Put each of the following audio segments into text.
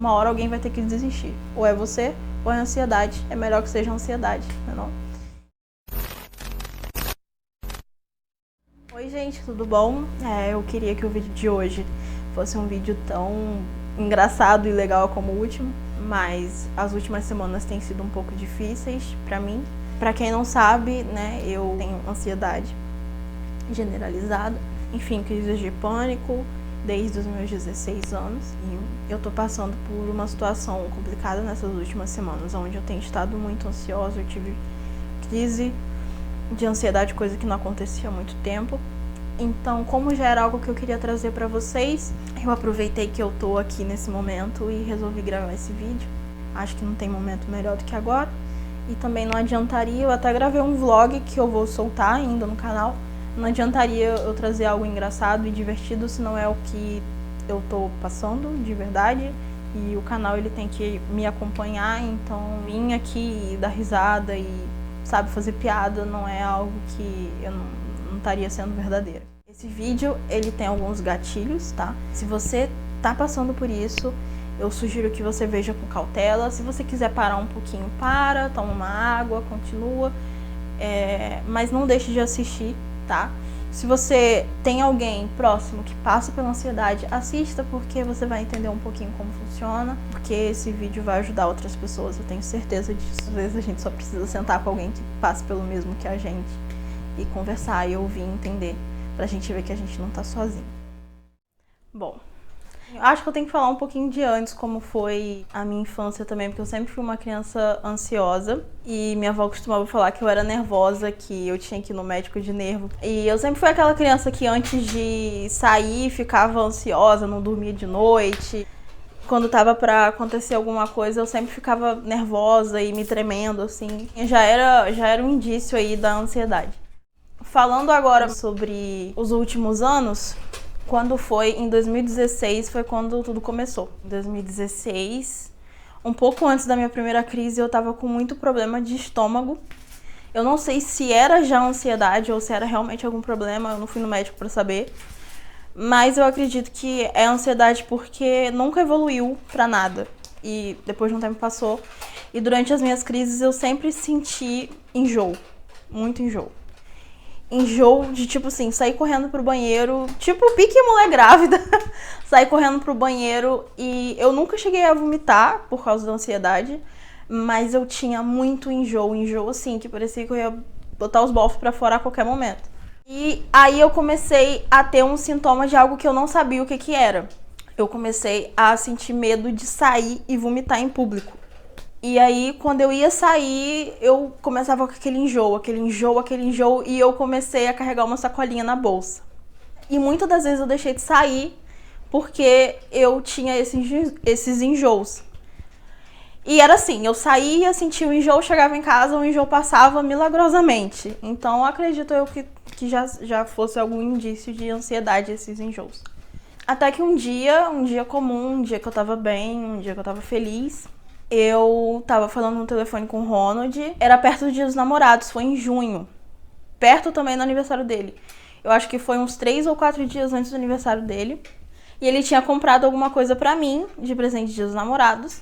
Uma hora alguém vai ter que desistir. Ou é você, ou é a ansiedade. É melhor que seja a ansiedade, não é? Oi gente, tudo bom? Eu queria que o vídeo de hoje fosse um vídeo tão engraçado e legal como o último, mas as últimas semanas têm sido um pouco difíceis pra mim. Pra quem não sabe, né, eu tenho ansiedade generalizada, enfim, crises de pânico desde os meus 16 anos, e eu tô passando por uma situação complicada nessas últimas semanas, onde eu tenho estado muito ansiosa. Eu tive crise de ansiedade, coisa que não acontecia há muito tempo. Então, como já era algo que eu queria trazer pra vocês, eu aproveitei que eu tô aqui nesse momento e resolvi gravar esse vídeo. Acho que não tem momento melhor do que agora. E também não adiantaria, eu até gravei um vlog que eu vou soltar ainda no canal. Não adiantaria eu trazer algo engraçado e divertido se não é o que eu tô passando de verdade. E o canal ele tem que me acompanhar, então vir aqui e dar risada e, sabe, fazer piada não é algo que eu não estaria sendo verdadeira. Esse vídeo ele tem alguns gatilhos, tá? Se você tá passando por isso, eu sugiro que você veja com cautela. Se você quiser parar um pouquinho, para, toma uma água, continua. Mas não deixe de assistir, tá? Se você tem alguém próximo que passa pela ansiedade, assista, porque você vai entender um pouquinho como funciona, porque esse vídeo vai ajudar outras pessoas, eu tenho certeza disso. Às vezes a gente só precisa sentar com alguém que passe pelo mesmo que a gente e conversar e ouvir e entender, pra gente ver que a gente não tá sozinho. Bom, acho que eu tenho que falar um pouquinho de antes, como foi a minha infância também, porque eu sempre fui uma criança ansiosa e minha avó costumava falar que eu era nervosa, que eu tinha que ir no médico de nervo. E eu sempre fui aquela criança que antes de sair ficava ansiosa, não dormia de noite. Quando tava pra acontecer alguma coisa, eu sempre ficava nervosa e me tremendo, assim. Já era um indício aí da ansiedade. Falando agora sobre os últimos anos, quando foi em 2016, foi quando tudo começou. Em 2016, um pouco antes da minha primeira crise, eu tava com muito problema de estômago. Eu não sei se era já ansiedade ou se era realmente algum problema, eu não fui no médico pra saber. Mas eu acredito que é ansiedade porque nunca evoluiu pra nada. E depois de um tempo passou. E durante as minhas crises eu sempre senti enjoo, muito enjoo. Enjoo de, tipo assim, sair correndo pro banheiro, tipo pique mulher grávida, sair correndo pro banheiro. E eu nunca cheguei a vomitar por causa da ansiedade, mas eu tinha muito enjoo assim, que parecia que eu ia botar os bofos pra fora a qualquer momento. E aí eu comecei a ter um sintoma de algo que eu não sabia o que era. Eu comecei a sentir medo de sair e vomitar em público. E aí, quando eu ia sair, eu começava com aquele enjoo, e eu comecei a carregar uma sacolinha na bolsa. E muitas das vezes eu deixei de sair porque eu tinha esses enjoos. E era assim, eu saía, sentia o enjoo, chegava em casa, o enjoo passava milagrosamente. Então, acredito eu que já fosse algum indício de ansiedade esses enjoos. Até que um dia comum, um dia que eu tava bem, um dia que eu tava feliz, eu tava falando no telefone com o Ronald, era perto do Dia dos Namorados, foi em junho, perto também do aniversário dele. Eu acho que foi uns 3 ou 4 dias antes do aniversário dele. E ele tinha comprado alguma coisa pra mim, de presente de Dia dos Namorados.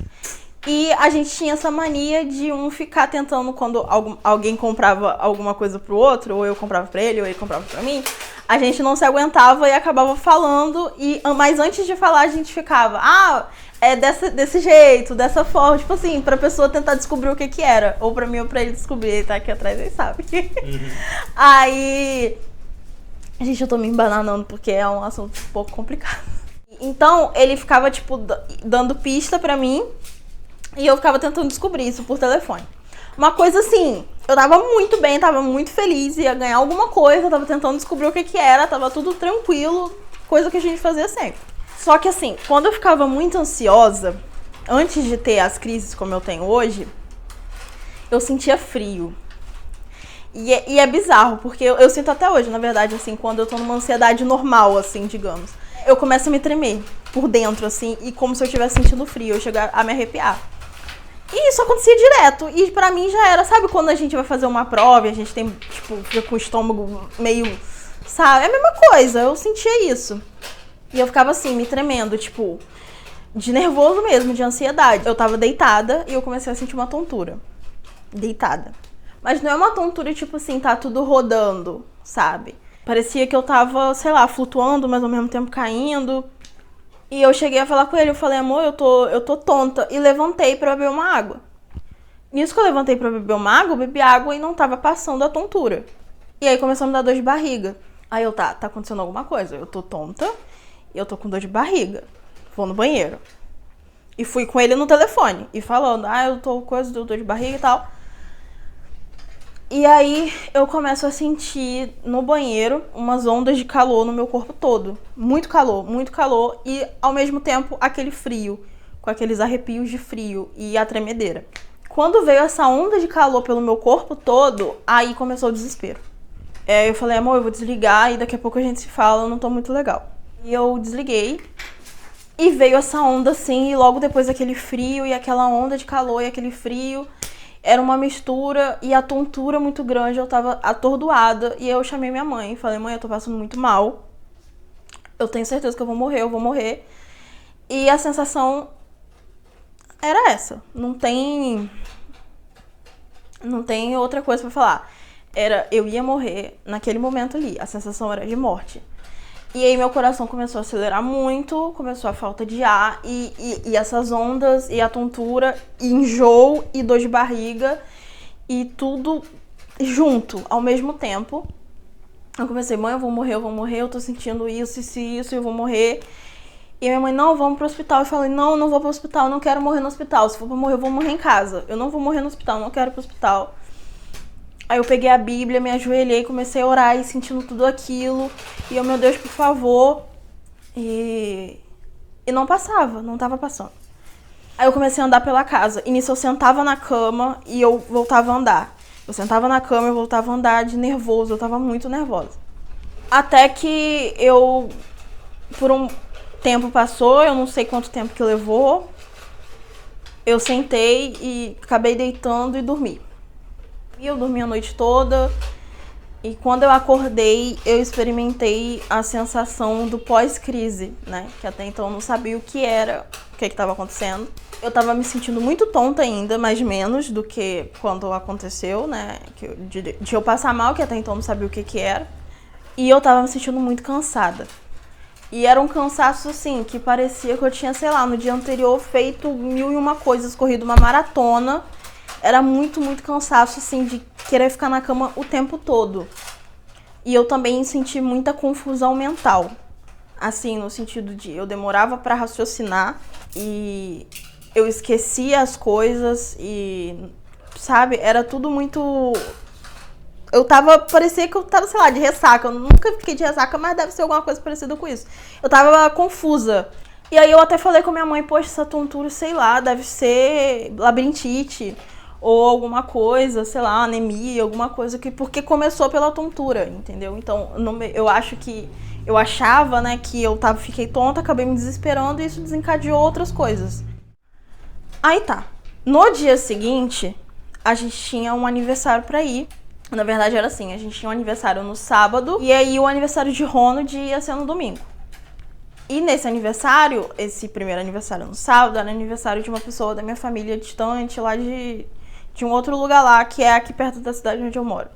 E a gente tinha essa mania de um ficar tentando, quando alguém comprava alguma coisa pro outro, ou eu comprava pra ele, ou ele comprava pra mim, a gente não se aguentava e acabava falando, mas antes de falar a gente ficava, é desse jeito, dessa forma, tipo assim, pra pessoa tentar descobrir o que era, ou pra mim ou pra ele descobrir, ele tá aqui atrás, ele sabe. Aí, gente, eu tô me embananando porque é um assunto um pouco complicado. Então, ele ficava, tipo, dando pista pra mim, e eu ficava tentando descobrir isso por telefone. Uma coisa assim, eu tava muito bem, tava muito feliz, ia ganhar alguma coisa, tava tentando descobrir o que era, tava tudo tranquilo, coisa que a gente fazia sempre. Só que assim, quando eu ficava muito ansiosa, antes de ter as crises como eu tenho hoje, eu sentia frio. E é bizarro, porque eu sinto até hoje, na verdade, assim, quando eu tô numa ansiedade normal, assim, digamos. Eu começo a me tremer por dentro, assim, e como se eu estivesse sentindo frio, eu chego a me arrepiar. E isso acontecia direto, e pra mim já era, sabe quando a gente vai fazer uma prova e a gente tem, tipo, fica com o estômago meio, sabe? É a mesma coisa, eu sentia isso. E eu ficava assim, me tremendo, tipo, de nervoso mesmo, de ansiedade. Eu tava deitada e eu comecei a sentir uma tontura. Deitada. Mas não é uma tontura tipo assim, tá tudo rodando, sabe? Parecia que eu tava, sei lá, flutuando, mas ao mesmo tempo caindo. E eu cheguei a falar com ele, eu falei, amor, eu tô tonta. E levantei pra beber uma água. Nisso que eu levantei pra beber uma água, eu bebi água e não tava passando a tontura. E aí começou a me dar dor de barriga. Aí eu, tá acontecendo alguma coisa. Eu tô tonta e eu tô com dor de barriga. Vou no banheiro. E fui com ele no telefone. E falando, eu tô com coisa, dor de barriga e tal. E aí eu começo a sentir no banheiro umas ondas de calor no meu corpo todo. Muito calor e ao mesmo tempo aquele frio, com aqueles arrepios de frio e a tremedeira. Quando veio essa onda de calor pelo meu corpo todo, aí começou o desespero. Eu falei, amor, eu vou desligar e daqui a pouco a gente se fala, eu não tô muito legal. E eu desliguei e veio essa onda assim, e logo depois aquele frio e aquela onda de calor e aquele frio. Era uma mistura e a tontura muito grande, eu tava atordoada. E eu chamei minha mãe e falei, mãe, eu tô passando muito mal. Eu tenho certeza que eu vou morrer. E a sensação era essa. Não tem outra coisa pra falar. Eu ia morrer naquele momento ali. A sensação era de morte. E aí meu coração começou a acelerar muito, começou a falta de ar, e essas ondas, e a tontura, e enjoo, e dor de barriga, e tudo junto, ao mesmo tempo. Eu comecei, mãe, eu vou morrer, eu tô sentindo isso, eu vou morrer. E minha mãe, não, vamos pro hospital. Eu falei, não vou pro hospital, eu não quero morrer no hospital. Se for pra morrer, eu vou morrer em casa. Eu não vou morrer no hospital, não quero ir pro hospital. Aí eu peguei a Bíblia, me ajoelhei, comecei a orar e sentindo tudo aquilo. E eu, meu Deus, por favor. E não passava, não tava passando. Aí eu comecei a andar pela casa. E nisso eu sentava na cama e eu voltava a andar. Eu sentava na cama e eu voltava a andar de nervoso. Eu tava muito nervosa. Até que por um tempo passou, eu não sei quanto tempo que levou. Eu sentei e acabei deitando e dormi. E eu dormi a noite toda, e quando eu acordei, eu experimentei a sensação do pós-crise, né? Que até então eu não sabia o que era, o que estava acontecendo. Eu tava me sentindo muito tonta ainda, mas menos do que quando aconteceu, né? De eu passar mal, que até então eu não sabia o que era. E eu tava me sentindo muito cansada. E era um cansaço, assim, que parecia que eu tinha, sei lá, no dia anterior feito 1001 coisas, corrido uma maratona. Era muito cansaço, assim, de querer ficar na cama o tempo todo. E eu também senti muita confusão mental. Assim, no sentido de eu demorava pra raciocinar e eu esquecia as coisas e, sabe, era tudo muito... parecia que eu tava, sei lá, de ressaca. Eu nunca fiquei de ressaca, mas deve ser alguma coisa parecida com isso. Eu tava confusa. E aí eu até falei com a minha mãe, poxa, essa tontura, sei lá, deve ser labirintite. Ou alguma coisa, sei lá, anemia, alguma coisa porque começou pela tontura, entendeu? Então, eu achava, né, que fiquei tonta, acabei me desesperando e isso desencadeou outras coisas. Aí tá. No dia seguinte, a gente tinha um aniversário pra ir. Na verdade era assim, a gente tinha um aniversário no sábado e aí o aniversário de Ronald ia ser no domingo. E nesse aniversário, esse primeiro aniversário no sábado, era aniversário de uma pessoa da minha família distante, lá de um outro lugar lá, que é aqui perto da cidade onde eu moro.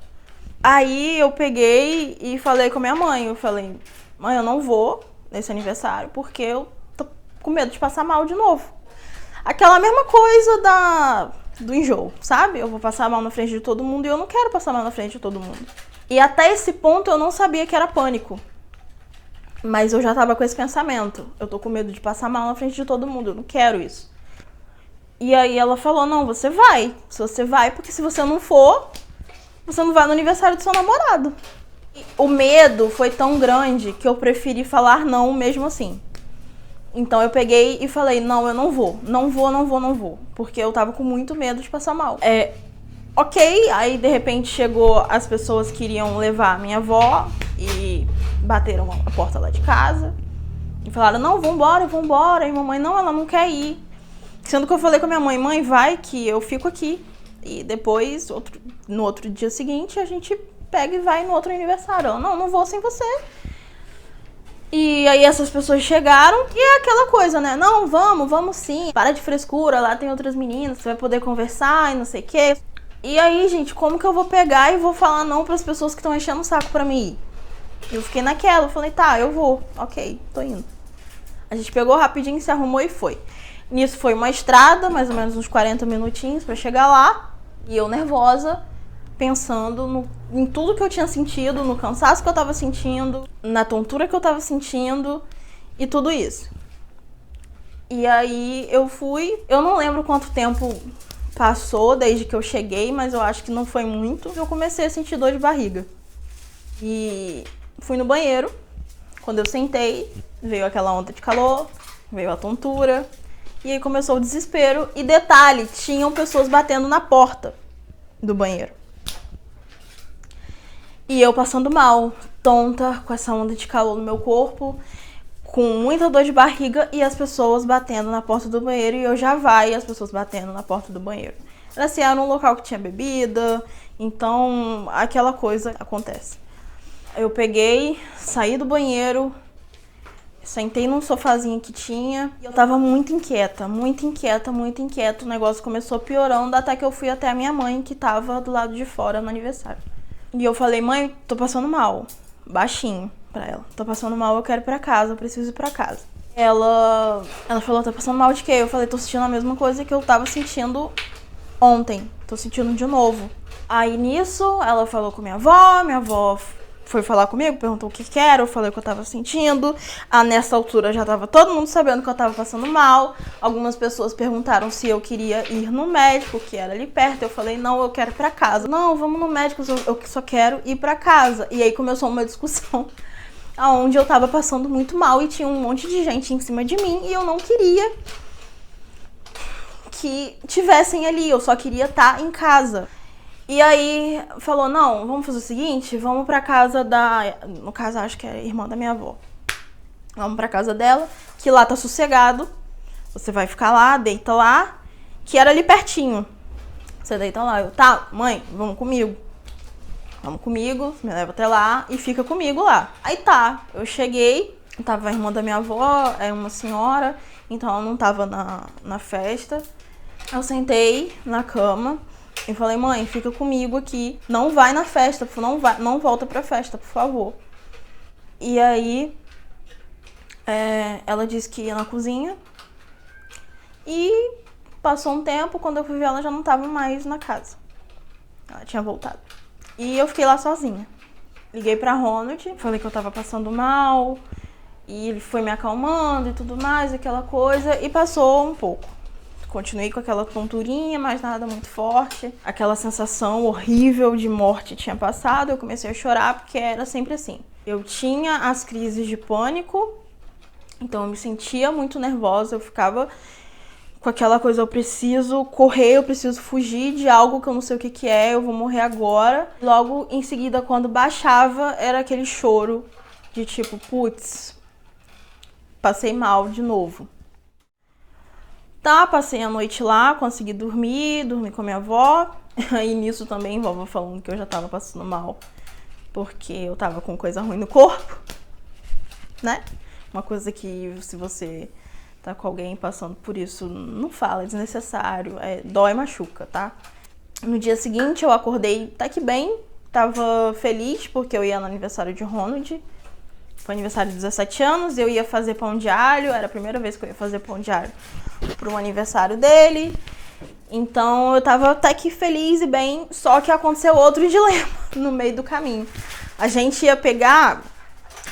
Aí eu peguei e falei com a minha mãe. Eu falei, mãe, eu não vou nesse aniversário porque eu tô com medo de passar mal de novo. Aquela mesma coisa do enjoo, sabe? Eu vou passar mal na frente de todo mundo e eu não quero passar mal na frente de todo mundo. E até esse ponto eu não sabia que era pânico. Mas eu já tava com esse pensamento. Eu tô com medo de passar mal na frente de todo mundo, eu não quero isso. E aí ela falou, não, você vai. Se você vai, porque se você não for, você não vai no aniversário do seu namorado. E o medo foi tão grande que eu preferi falar não mesmo assim. Então eu peguei e falei, não, eu não vou. Não vou. Porque eu tava com muito medo de passar mal. Ok, aí de repente chegou as pessoas que iriam levar a minha avó e bateram a porta lá de casa. E falaram, não, vambora. E mamãe, não, ela não quer ir. Sendo que eu falei com a minha mãe, mãe, vai que eu fico aqui. E depois, no outro dia seguinte, a gente pega e vai no outro aniversário. Ela, não vou sem você. E aí essas pessoas chegaram e é aquela coisa, né? Não, vamos sim. Para de frescura, lá tem outras meninas, você vai poder conversar e não sei o quê. E aí, gente, como que eu vou pegar e vou falar não pras pessoas que estão enchendo o saco pra mim ir? Eu fiquei naquela, eu falei, tá, eu vou. Ok, tô indo. A gente pegou rapidinho, se arrumou e foi. Nisso foi uma estrada, mais ou menos uns 40 minutinhos pra chegar lá. E eu nervosa, pensando em tudo que eu tinha sentido, no cansaço que eu tava sentindo, na tontura que eu tava sentindo e tudo isso. E aí eu fui, eu não lembro quanto tempo passou desde que eu cheguei, mas eu acho que não foi muito. Eu comecei a sentir dor de barriga. E fui no banheiro. Quando eu sentei, veio aquela onda de calor, veio a tontura. E aí começou o desespero. E detalhe, tinham pessoas batendo na porta do banheiro. E eu passando mal, tonta, com essa onda de calor no meu corpo, com muita dor de barriga e as pessoas batendo na porta do banheiro. E eu já vai as pessoas batendo na porta do banheiro. Assim, era um local que tinha bebida, então aquela coisa acontece. Eu peguei, saí do banheiro, sentei num sofazinho que tinha e eu tava muito inquieta. O negócio começou piorando até que eu fui até a minha mãe, que tava do lado de fora no aniversário. E eu falei, mãe, tô passando mal, baixinho pra ela. Tô passando mal, eu quero ir pra casa, eu preciso ir pra casa. Ela falou, tá passando mal de quê? Eu falei, tô sentindo a mesma coisa que eu tava sentindo ontem, tô sentindo de novo. Aí nisso, ela falou com minha avó foi falar comigo, perguntou o que que era, eu falei o que eu tava sentindo. Nessa altura já tava todo mundo sabendo que eu tava passando mal. Algumas pessoas perguntaram se eu queria ir no médico, que era ali perto. Eu falei, não, eu quero ir pra casa. Não, vamos no médico, eu só quero ir pra casa. E aí começou uma discussão onde eu tava passando muito mal e tinha um monte de gente em cima de mim e eu não queria que tivessem ali, eu só queria estar em casa. E aí falou, não, vamos fazer o seguinte, vamos pra casa no caso acho que é a irmã da minha avó. Vamos pra casa dela, que lá tá sossegado, você vai ficar lá, deita lá, que era ali pertinho. Você deita lá, eu, tá, mãe, vamos comigo, me leva até lá e fica comigo lá. Aí tá, eu cheguei, tava a irmã da minha avó, é uma senhora, então ela não tava na festa. Eu sentei na cama e falei, mãe, fica comigo aqui, não vai na festa, não volta pra festa, por favor. E aí, ela disse que ia na cozinha e passou um tempo, quando eu fui ver ela já não tava mais na casa. Ela tinha voltado. E eu fiquei lá sozinha. Liguei pra Ronald, falei que eu tava passando mal e ele foi me acalmando e tudo mais, aquela coisa, e passou um pouco. Continuei com aquela tonturinha, mas nada muito forte. Aquela sensação horrível de morte tinha passado. Eu comecei a chorar porque era sempre assim. Eu tinha as crises de pânico, então eu me sentia muito nervosa. Eu ficava com aquela coisa, eu preciso correr, eu preciso fugir de algo que eu não sei o que é, eu vou morrer agora. Logo em seguida, quando baixava, era aquele choro de tipo, putz, passei mal de novo. Tá, passei a noite lá, consegui dormir com a minha avó. E nisso também, a vovó falando que eu já tava passando mal, porque eu tava com coisa ruim no corpo, né? Uma coisa que se você tá com alguém passando por isso, não fala, é desnecessário, dói, machuca, tá? No dia seguinte eu acordei até que bem, tava feliz porque eu ia no aniversário de Ronald. Foi aniversário de 17 anos, eu ia fazer pão de alho, era a primeira vez que eu ia fazer pão de alho pro aniversário dele. Então eu tava até que feliz e bem, só que aconteceu outro dilema no meio do caminho. A gente ia pegar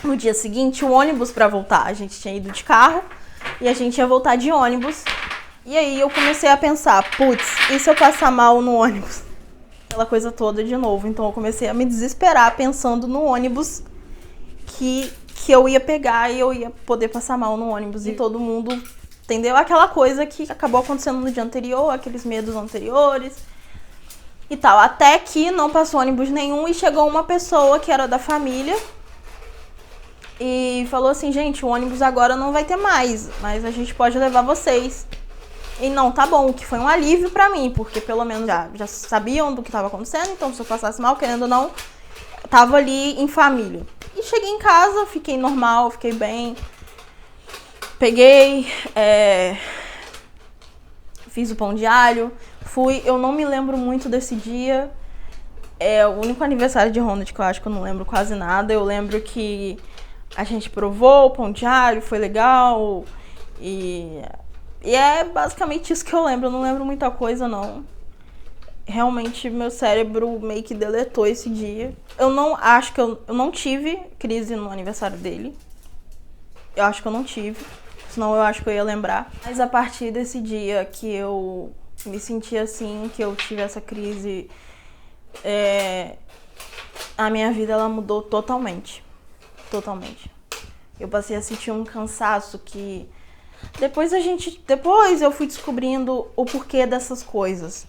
no dia seguinte o ônibus pra voltar. A gente tinha ido de carro e a gente ia voltar de ônibus. E aí eu comecei a pensar, putz, e se eu passar mal no ônibus? Aquela coisa toda de novo. Então eu comecei a me desesperar pensando no ônibus que eu ia pegar e eu ia poder passar mal no ônibus e todo mundo, entendeu? Aquela coisa que acabou acontecendo no dia anterior, aqueles medos anteriores e tal. Até que não passou ônibus nenhum e chegou uma pessoa que era da família e falou assim, gente, o ônibus agora não vai ter mais, mas a gente pode levar vocês. E não, tá bom, que foi um alívio pra mim, porque pelo menos já sabiam do que tava acontecendo, então se eu passasse mal, querendo ou não, tava ali em família. E cheguei em casa, fiquei normal, fiquei bem. Peguei, fiz o pão de alho, fui. Eu não me lembro muito desse dia. É o único aniversário de Ronald que eu acho que eu não lembro quase nada. Eu lembro que a gente provou o pão de alho, foi legal. E é basicamente isso que eu lembro. Eu não lembro muita coisa, não. Realmente, meu cérebro meio que deletou esse dia. Eu não acho que eu não tive crise no aniversário dele. Eu acho que eu não tive. Senão eu acho que eu ia lembrar. Mas a partir desse dia que eu me senti assim, que eu tive essa crise, a minha vida ela mudou totalmente. Totalmente. Eu passei a sentir um cansaço que depois eu fui descobrindo o porquê dessas coisas.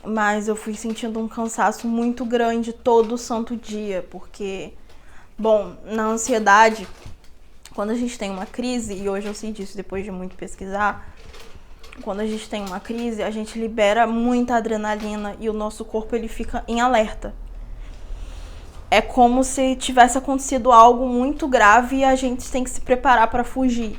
Mas eu fui sentindo um cansaço muito grande todo santo dia, porque, bom, na ansiedade, quando a gente tem uma crise, e hoje eu sei disso depois de muito pesquisar, quando a gente tem uma crise, a gente libera muita adrenalina e o nosso corpo ele fica em alerta. É como se tivesse acontecido algo muito grave e a gente tem que se preparar para fugir.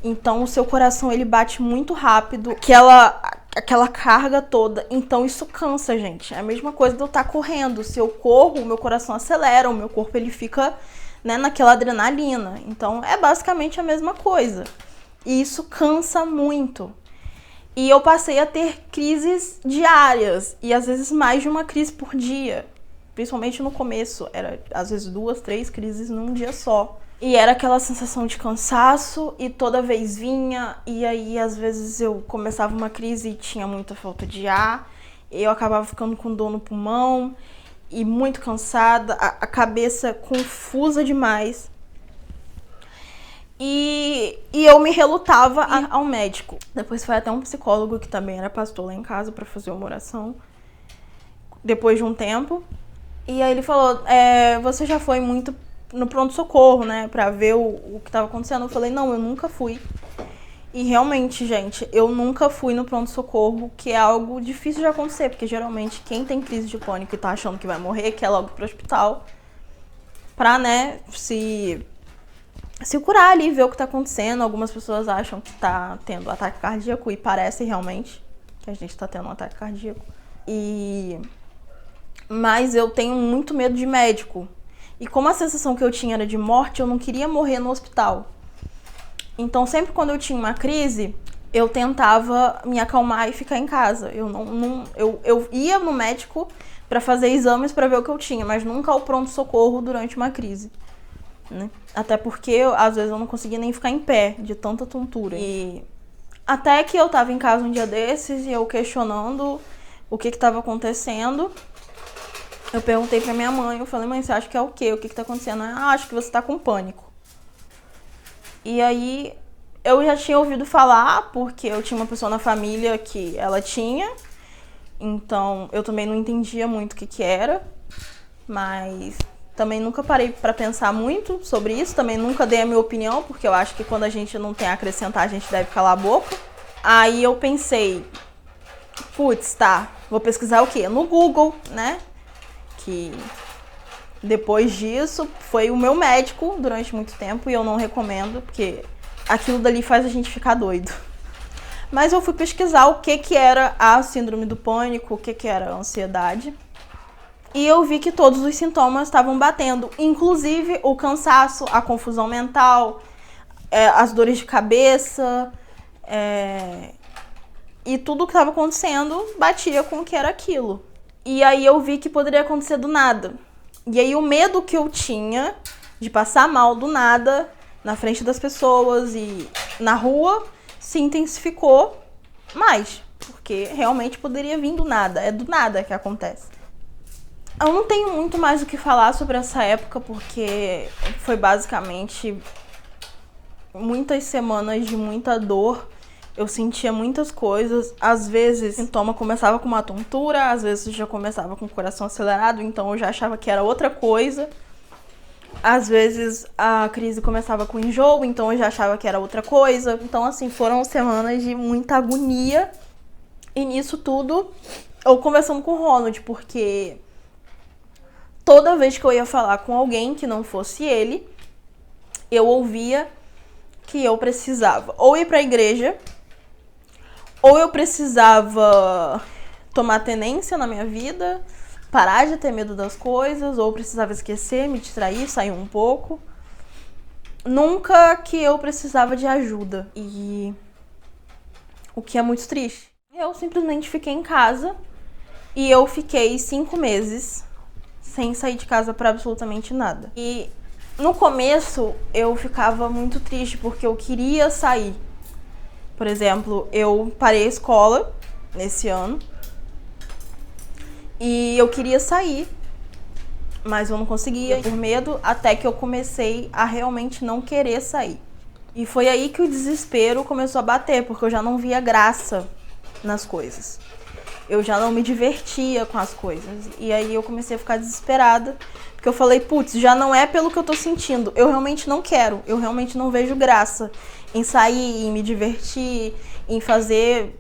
Então o seu coração ele bate muito rápido, aquela carga toda. Então isso cansa, gente. É a mesma coisa de eu estar correndo. Se eu corro, o meu coração acelera, o meu corpo ele fica, né, naquela adrenalina. Então é basicamente a mesma coisa. E isso cansa muito. E eu passei a ter crises diárias e às vezes mais de uma crise por dia. Principalmente no começo, era às vezes 2, 3 crises num dia só. E era aquela sensação de cansaço e toda vez vinha, e aí às vezes eu começava uma crise e tinha muita falta de ar, e eu acabava ficando com dor no pulmão e muito cansada, a cabeça confusa demais. E eu me relutava a ir ao médico. Depois foi até um psicólogo que também era pastor lá em casa pra fazer uma oração, depois de um tempo. E aí ele falou, você já foi muito no pronto-socorro, né, pra ver o que tava acontecendo. Eu falei, não, eu nunca fui. E realmente, gente, eu nunca fui no pronto-socorro, que é algo difícil de acontecer, porque geralmente quem tem crise de pânico e tá achando que vai morrer quer logo pro hospital pra, né, se curar ali, ver o que tá acontecendo. Algumas pessoas acham que tá tendo ataque cardíaco e parece realmente que a gente tá tendo um ataque cardíaco. Mas eu tenho muito medo de médico. E como a sensação que eu tinha era de morte, eu não queria morrer no hospital. Então, sempre quando eu tinha uma crise, eu tentava me acalmar e ficar em casa. Eu ia no médico pra fazer exames pra ver o que eu tinha, mas nunca ao pronto-socorro durante uma crise, né? Até porque, às vezes, eu não conseguia nem ficar em pé, de tanta tontura. E até que eu tava em casa um dia desses e eu questionando o que tava acontecendo. Eu perguntei pra minha mãe, eu falei, mãe, você acha que é o quê? O que tá acontecendo? Acho que você tá com pânico. E aí, eu já tinha ouvido falar, porque eu tinha uma pessoa na família que ela tinha. Então, eu também não entendia muito o que era. Mas também nunca parei pra pensar muito sobre isso. Também nunca dei a minha opinião, porque eu acho que quando a gente não tem a acrescentar, a gente deve calar a boca. Aí eu pensei, putz, tá, vou pesquisar o quê? No Google, né? Que depois disso foi o meu médico durante muito tempo e eu não recomendo, porque aquilo dali faz a gente ficar doido. Mas eu fui pesquisar o que era a síndrome do pânico, o que era a ansiedade. E eu vi que todos os sintomas estavam batendo, inclusive o cansaço, a confusão mental, as dores de cabeça, e tudo que estava acontecendo batia com o que era aquilo. E aí eu vi que poderia acontecer do nada. E aí o medo que eu tinha de passar mal do nada na frente das pessoas e na rua se intensificou mais. Porque realmente poderia vir do nada. É do nada que acontece. Eu não tenho muito mais o que falar sobre essa época, porque foi basicamente muitas semanas de muita dor. Eu sentia muitas coisas, às vezes o sintoma começava com uma tontura, às vezes já começava com o coração acelerado, então eu já achava que era outra coisa. Às vezes a crise começava com enjoo, então eu já achava que era outra coisa. Então, assim, foram semanas de muita agonia. E nisso tudo, eu conversando com o Ronald, porque toda vez que eu ia falar com alguém que não fosse ele, eu ouvia que eu precisava ou ir pra igreja, ou eu precisava tomar tenência na minha vida, parar de ter medo das coisas, ou eu precisava esquecer, me distrair, sair um pouco. Nunca que eu precisava de ajuda. E o que é muito triste. Eu simplesmente fiquei em casa e eu fiquei 5 meses sem sair de casa pra absolutamente nada. E no começo eu ficava muito triste porque eu queria sair. Por exemplo, eu parei a escola nesse ano e eu queria sair, mas eu não conseguia por medo, até que eu comecei a realmente não querer sair. E foi aí que o desespero começou a bater, porque eu já não via graça nas coisas. Eu já não me divertia com as coisas. E aí eu comecei a ficar desesperada, porque eu falei, putz, já não é pelo que eu tô sentindo. Eu realmente não quero, eu realmente não vejo graça em sair, em me divertir, em fazer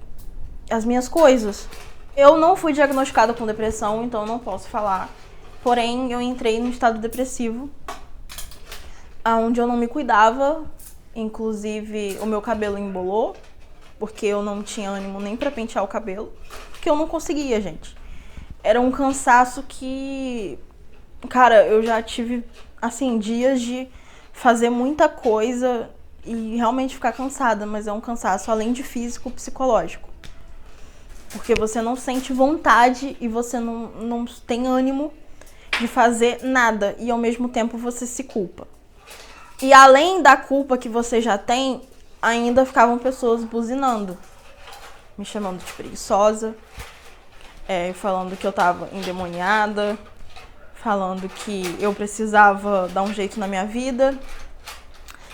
as minhas coisas. Eu não fui diagnosticada com depressão, então eu não posso falar. Porém, eu entrei num estado depressivo, onde eu não me cuidava. Inclusive, o meu cabelo embolou, porque eu não tinha ânimo nem pra pentear o cabelo, porque eu não conseguia, gente. Era um cansaço que, cara, eu já tive, assim, dias de fazer muita coisa e realmente ficar cansada, mas é um cansaço além de físico, psicológico. Porque você não sente vontade e você não tem ânimo de fazer nada e ao mesmo tempo você se culpa. E além da culpa que você já tem, ainda ficavam pessoas buzinando, me chamando de preguiçosa, falando que eu tava endemoniada, falando que eu precisava dar um jeito na minha vida.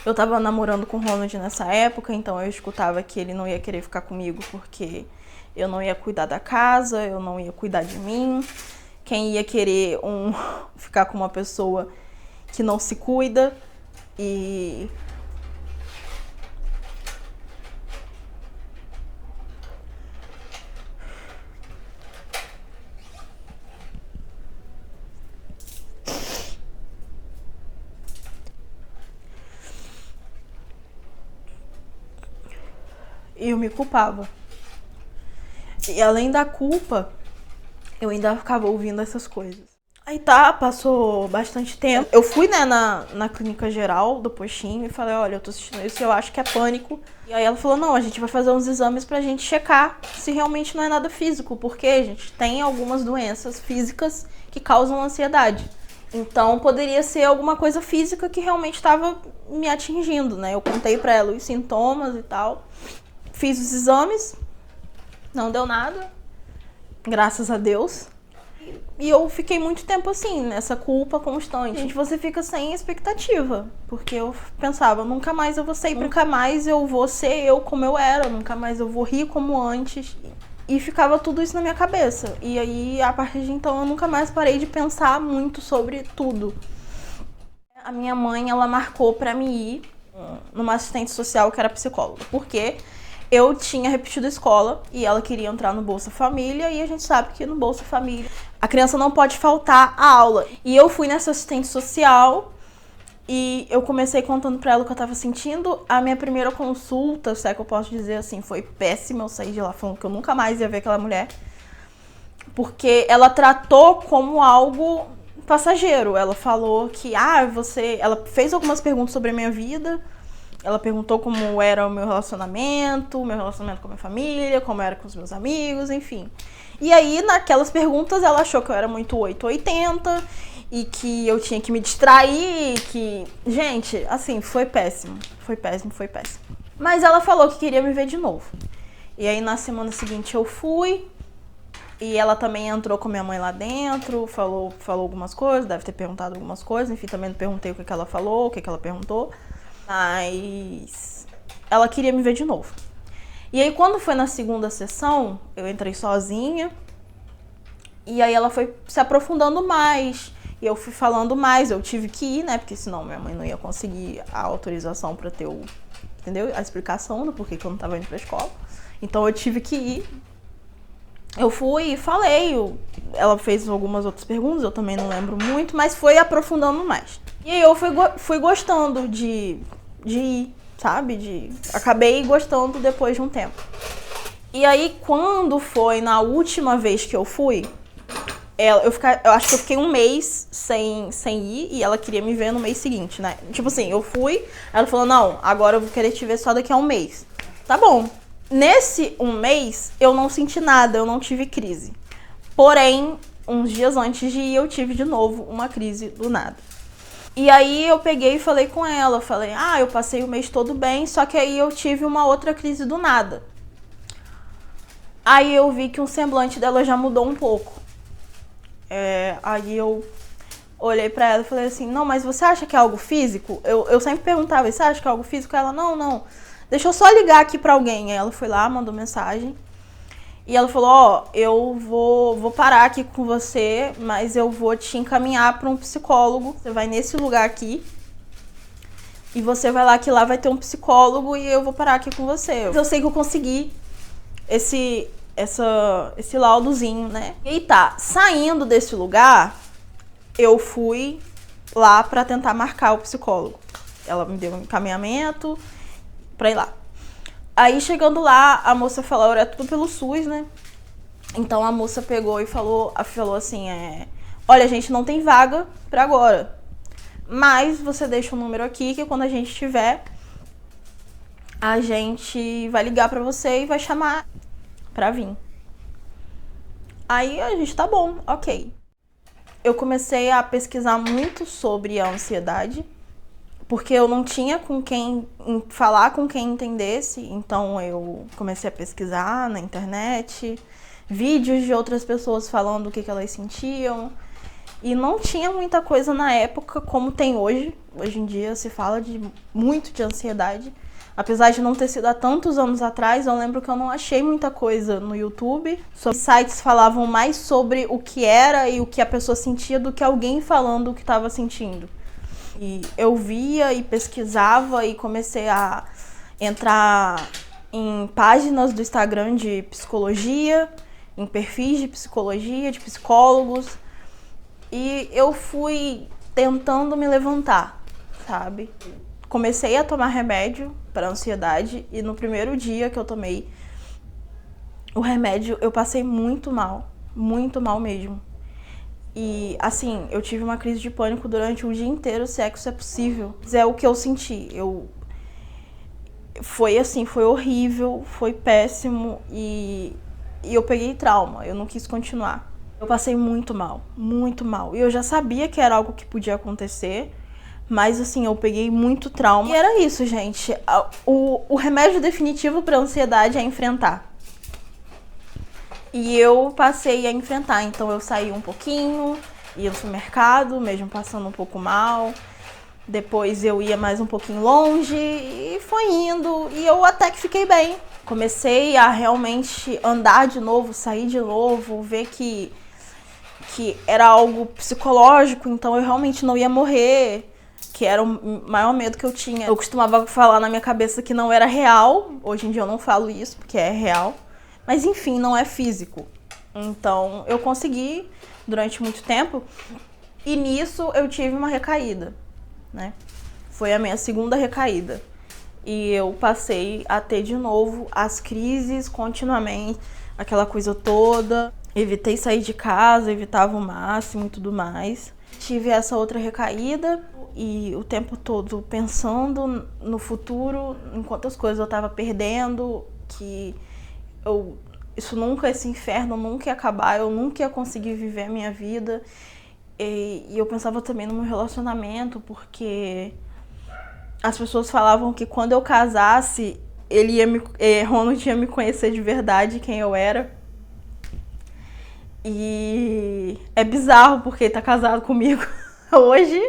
Eu tava namorando com o Ronald nessa época, então eu escutava que ele não ia querer ficar comigo porque eu não ia cuidar da casa, eu não ia cuidar de mim. Quem ia querer ficar com uma pessoa que não se cuida. E eu me culpava. E além da culpa, eu ainda ficava ouvindo essas coisas. Aí tá, passou bastante tempo. Eu fui, né, na clínica geral do postinho e falei, olha, eu tô assistindo isso e eu acho que é pânico. E aí ela falou, não, a gente vai fazer uns exames pra gente checar se realmente não é nada físico, porque a gente tem algumas doenças físicas que causam ansiedade. Então poderia ser alguma coisa física que realmente estava me atingindo, né? Eu contei pra ela os sintomas e tal. Fiz os exames, não deu nada, graças a Deus. E eu fiquei muito tempo assim, nessa culpa constante. Gente, você fica sem expectativa. Porque eu pensava, nunca mais eu vou sair, nunca mais eu vou ser eu como eu era, nunca mais eu vou rir como antes. E ficava tudo isso na minha cabeça. E aí, a partir de então, eu nunca mais parei de pensar muito sobre tudo. A minha mãe, ela marcou pra me ir numa assistente social que era psicóloga. Porque eu tinha repetido a escola e ela queria entrar no Bolsa Família, e a gente sabe que no Bolsa Família a criança não pode faltar a aula. E eu fui nessa assistente social e eu comecei contando pra ela o que eu tava sentindo. A minha primeira consulta, se é que eu posso dizer assim, foi péssima. Eu saí de lá falando que eu nunca mais ia ver aquela mulher, porque ela tratou como algo passageiro. Ela falou que, ela fez algumas perguntas sobre a minha vida. Ela perguntou como era o meu relacionamento com a minha família, como era com os meus amigos, enfim. E aí, naquelas perguntas, ela achou que eu era muito 880 e que eu tinha que me distrair, que... Gente, assim, foi péssimo. Foi péssimo, foi péssimo. Mas ela falou que queria me ver de novo. E aí, na semana seguinte, eu fui. E ela também entrou com minha mãe lá dentro, falou algumas coisas, deve ter perguntado algumas coisas. Enfim, também não perguntei o que ela falou, o que ela perguntou. Mas ela queria me ver de novo. E aí, quando foi na segunda sessão, eu entrei sozinha. E aí ela foi se aprofundando mais. E eu fui falando mais. Eu tive que ir, né? Porque senão minha mãe não ia conseguir a autorização pra ter entendeu? A explicação do porquê que eu não tava indo pra escola. Então eu tive que ir. eu fui e falei, ela fez algumas outras perguntas, eu também não lembro muito, mas foi aprofundando mais. E aí eu fui gostando de ir, sabe? Acabei gostando depois de um tempo. E aí, quando foi na última vez que eu fui, eu acho que eu fiquei um mês sem ir e ela queria me ver no mês seguinte, né? Tipo assim, eu fui, ela falou, não, agora eu vou querer te ver só daqui a um mês. Tá bom. Nesse um mês, eu não senti nada, eu não tive crise. Porém, uns dias antes de ir, eu tive de novo uma crise do nada. E aí eu peguei e falei com ela, falei, eu passei o mês todo bem, só que aí eu tive uma outra crise do nada. Aí eu vi que o semblante dela já mudou um pouco. Aí eu olhei pra ela e falei assim, não, mas você acha que é algo físico? Eu sempre perguntava, você acha que é algo físico? Ela, não, deixa eu só ligar aqui pra alguém. Aí ela foi lá, mandou mensagem. E ela falou, eu vou parar aqui com você, mas eu vou te encaminhar pra um psicólogo. Você vai nesse lugar aqui. E você vai lá, que lá vai ter um psicólogo e eu vou parar aqui com você. Eu sei que eu consegui esse laudozinho, né? E tá, saindo desse lugar, eu fui lá pra tentar marcar o psicólogo. Ela me deu um encaminhamento pra ir lá. Aí, chegando lá, a moça falou, era tudo pelo SUS, né? Então, a moça pegou e falou assim, olha, a gente não tem vaga pra agora, mas você deixa um número aqui que quando a gente tiver, a gente vai ligar pra você e vai chamar pra vir. Aí a gente, tá bom, ok. Eu comecei a pesquisar muito sobre a ansiedade, porque eu não tinha com quem falar, com quem entendesse. Então eu comecei a pesquisar na internet, vídeos de outras pessoas falando o que elas sentiam. E não tinha muita coisa na época como tem hoje. Hoje em dia se fala muito de ansiedade. Apesar de não ter sido há tantos anos atrás, eu lembro que eu não achei muita coisa no YouTube. Os sites falavam mais sobre o que era e o que a pessoa sentia do que alguém falando o que estava sentindo. E eu via e pesquisava e comecei a entrar em páginas do Instagram de psicologia, em perfis de psicologia, de psicólogos. E eu fui tentando me levantar, sabe? Comecei a tomar remédio para ansiedade e no primeiro dia que eu tomei o remédio eu passei muito mal mesmo. E assim, eu tive uma crise de pânico durante o dia inteiro, se é que isso é possível. É o que eu senti. Foi assim, foi horrível, foi péssimo e eu peguei trauma, eu não quis continuar. Eu passei muito mal. E eu já sabia que era algo que podia acontecer. Mas assim, eu peguei muito trauma. E era isso, gente. O remédio definitivo para ansiedade é enfrentar. E eu passei a enfrentar. Então eu saí um pouquinho, ia no supermercado, mesmo passando um pouco mal. Depois eu ia mais um pouquinho longe e foi indo. E eu até que fiquei bem. Comecei a realmente andar de novo, sair de novo, ver que era algo psicológico, então eu realmente não ia morrer. Que era o maior medo que eu tinha. Eu costumava falar na minha cabeça que não era real. Hoje em dia eu não falo isso, porque é real. Mas enfim, não é físico. Então eu consegui durante muito tempo. E nisso eu tive uma recaída, né? Foi a minha segunda recaída. E eu passei a ter de novo as crises continuamente. Aquela coisa toda. Evitei sair de casa, evitava o máximo e tudo mais. Tive essa outra recaída. E o tempo todo pensando no futuro, em quantas coisas eu tava perdendo, que esse inferno nunca ia acabar, eu nunca ia conseguir viver a minha vida. E eu pensava também no meu relacionamento, porque as pessoas falavam que quando eu casasse, Ronald ia me conhecer de verdade, quem eu era. E é bizarro, porque ele tá casado comigo hoje.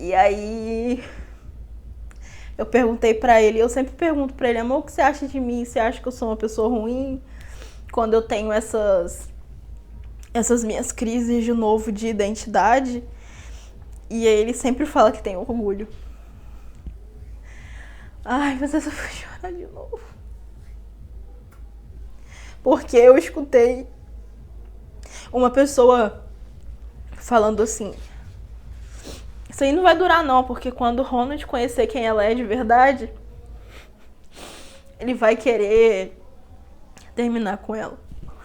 E aí eu perguntei pra ele, eu sempre pergunto pra ele, amor, o que você acha de mim? Você acha que eu sou uma pessoa ruim? Quando eu tenho essas minhas crises de novo de identidade. E aí ele sempre fala que tem orgulho. Ai, mas eu vou chorar de novo. Porque eu escutei uma pessoa falando assim: isso aí não vai durar não, porque quando o Ronald conhecer quem ela é de verdade, ele vai querer terminar com ela.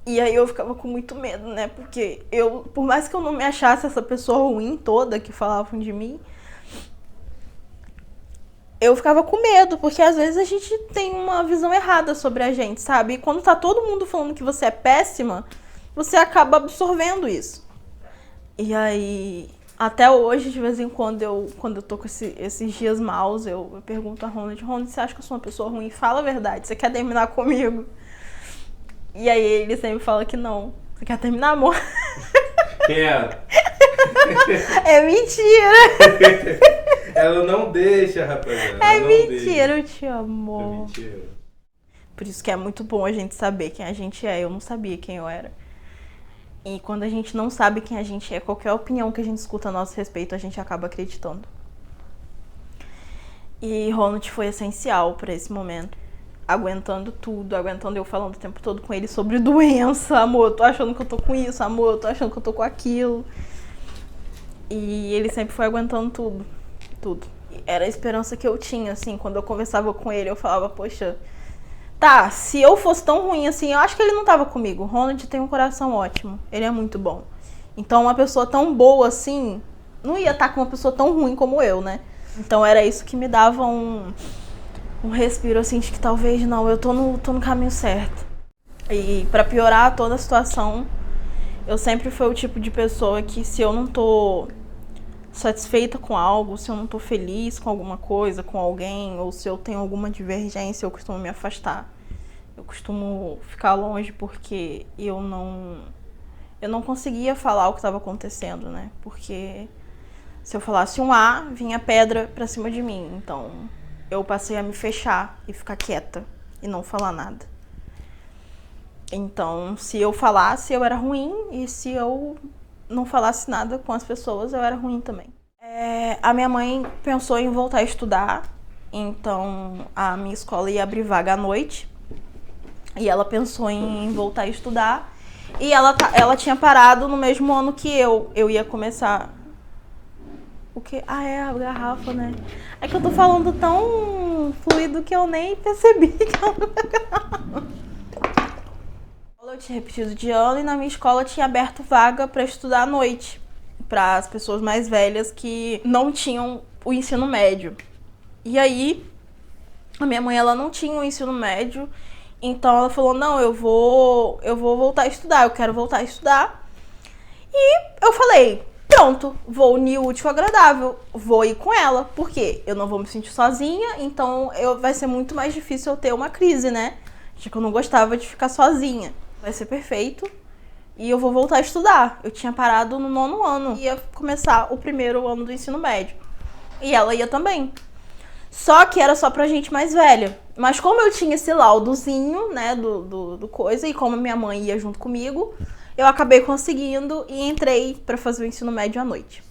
E aí eu ficava com muito medo, né? Porque por mais que eu não me achasse essa pessoa ruim toda que falavam de mim, eu ficava com medo, porque às vezes a gente tem uma visão errada sobre a gente, sabe? E quando tá todo mundo falando que você é péssima, você acaba absorvendo isso. E aí, até hoje, de vez em quando eu tô com esses dias maus, eu pergunto a Ronald: você acha que eu sou uma pessoa ruim? Fala a verdade, você quer terminar comigo? E aí ele sempre fala que não. Você quer terminar, amor? Quem é? É mentira! Ela não deixa, rapaziada. É mentira, eu te amo. É mentira. Por isso que é muito bom a gente saber quem a gente é. Eu não sabia quem eu era. E quando a gente não sabe quem a gente é, qualquer opinião que a gente escuta a nosso respeito, a gente acaba acreditando. E Ronald foi essencial para esse momento. Aguentando tudo, aguentando eu falando o tempo todo com ele sobre doença. Amor, eu tô achando que eu tô com isso. Amor, eu tô achando que eu tô com aquilo. E ele sempre foi aguentando tudo. Tudo. Era a esperança que eu tinha, assim, quando eu conversava com ele, eu falava: poxa, tá, se eu fosse tão ruim assim, eu acho que ele não tava comigo. Ronald tem um coração ótimo, ele é muito bom. Então uma pessoa tão boa assim, não ia estar com uma pessoa tão ruim como eu, né? Então era isso que me dava um respiro, assim, de que talvez não, eu tô no caminho certo. E pra piorar toda a situação, eu sempre fui o tipo de pessoa que, se eu não tô satisfeita com algo, se eu não tô feliz com alguma coisa, com alguém, ou se eu tenho alguma divergência, eu costumo me afastar. Eu costumo ficar longe porque eu não conseguia falar o que estava acontecendo, né? Porque se eu falasse um A, vinha pedra pra cima de mim. Então eu passei a me fechar e ficar quieta e não falar nada. Então, se eu falasse, eu era ruim, e se eu não falasse nada com as pessoas, eu era ruim também. A minha mãe pensou em voltar a estudar, então a minha escola ia abrir vaga à noite, e ela pensou em voltar a estudar, e ela tinha parado no mesmo ano que eu ia começar. O que? Ah, é a garrafa, né? É que eu tô falando tão fluido que eu nem percebi que eu tinha repetido de ano, e na minha escola tinha aberto vaga para estudar à noite, para as pessoas mais velhas que não tinham o ensino médio. E aí, a minha mãe, ela não tinha o ensino médio, então ela falou: não, eu vou voltar a estudar, eu quero voltar a estudar. E eu falei: pronto, vou unir o útil ao agradável, vou ir com ela, porque eu não vou me sentir sozinha, então vai ser muito mais difícil eu ter uma crise, né? Já que eu não gostava de ficar sozinha. Vai ser perfeito. E eu vou voltar a estudar. Eu tinha parado no 9º ano. Ia começar o 1º ano do ensino médio. E ela ia também. Só que era só pra gente mais velha. Mas como eu tinha esse laudozinho, né, do coisa, e como minha mãe ia junto comigo, eu acabei conseguindo e entrei pra fazer o ensino médio à noite.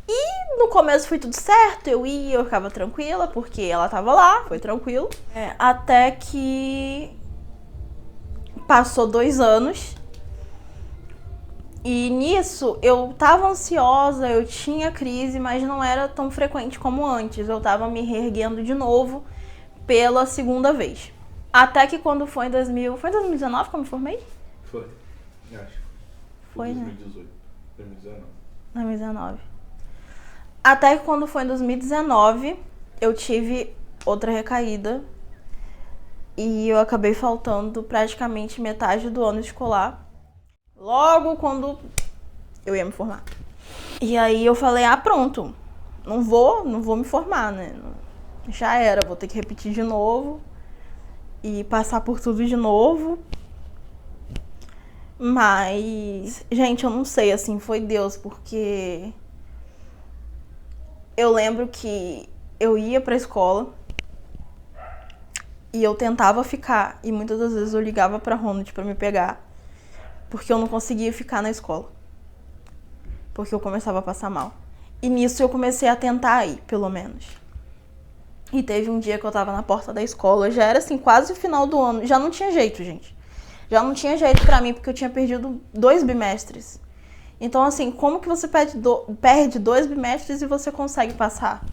E no começo foi tudo certo, eu ficava tranquila, porque ela tava lá, foi tranquilo. Até que passou 2 anos. E nisso eu tava ansiosa, eu tinha crise, mas não era tão frequente como antes. Eu tava me reerguendo de novo pela 2ª vez. Até que quando foi em 2019 que eu me formei? Foi, acho. Foi, 2018, né? 2019. 2019. Até que quando foi em 2019, eu tive outra recaída. E eu acabei faltando praticamente metade do ano escolar. Logo quando eu ia me formar. E aí eu falei: ah, pronto, não vou me formar, né? Já era, vou ter que repetir de novo e passar por tudo de novo. Mas, gente, eu não sei, assim, foi Deus, porque eu lembro que eu ia pra escola e eu tentava ficar, e muitas das vezes eu ligava pra Ronald pra me pegar, porque eu não conseguia ficar na escola, porque eu começava a passar mal. E nisso eu comecei a tentar ir, pelo menos. E teve um dia que eu tava na porta da escola, já era assim, quase o final do ano, já não tinha jeito, gente. Já não tinha jeito pra mim, porque eu tinha perdido 2 bimestres. Então, assim, como que você perde 2 bimestres e você consegue passar?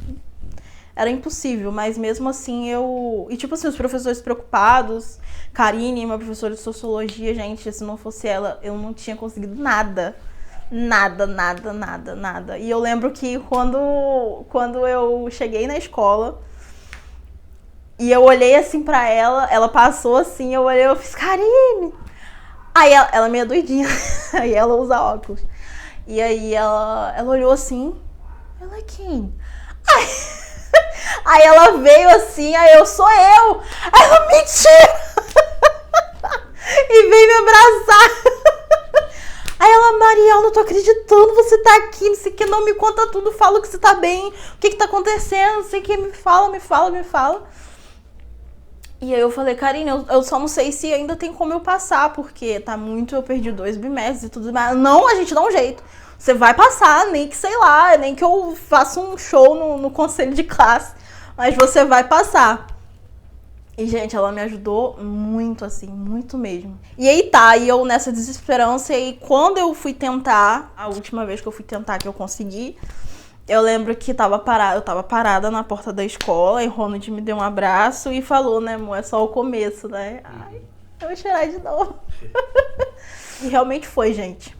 Era impossível, mas mesmo assim eu... E tipo assim, os professores preocupados, Karine, minha professora de sociologia, gente, se não fosse ela, eu não tinha conseguido nada. Nada. E eu lembro que quando eu cheguei na escola e eu olhei assim pra ela passou assim, eu olhei, eu fiz, Karine! Aí ela meio doidinha, aí ela usa óculos. E aí ela olhou assim, ela é quem? Aí ela veio assim, aí eu sou eu! Aí ela, mentira! E veio me abraçar. Aí ela, Mariel, não tô acreditando, você tá aqui, não sei o que, não, me conta tudo, fala que você tá bem, o que tá acontecendo, não sei o que, me fala. E aí eu falei, Karine, eu só não sei se ainda tem como eu passar, porque tá muito, eu perdi 2 bimestres e tudo mais. Não, a gente dá um jeito. Você vai passar, nem que, sei lá, nem que eu faça um show no conselho de classe, mas você vai passar. E, gente, ela me ajudou muito, assim, muito mesmo. E aí tá, e eu nessa desesperança, e quando eu fui tentar, a última vez que eu fui tentar que eu consegui, eu lembro que eu tava parada na porta da escola, e Ronald me deu um abraço e falou, né, amor, é só o começo, né? Ai, eu vou chorar de novo. E realmente foi, gente.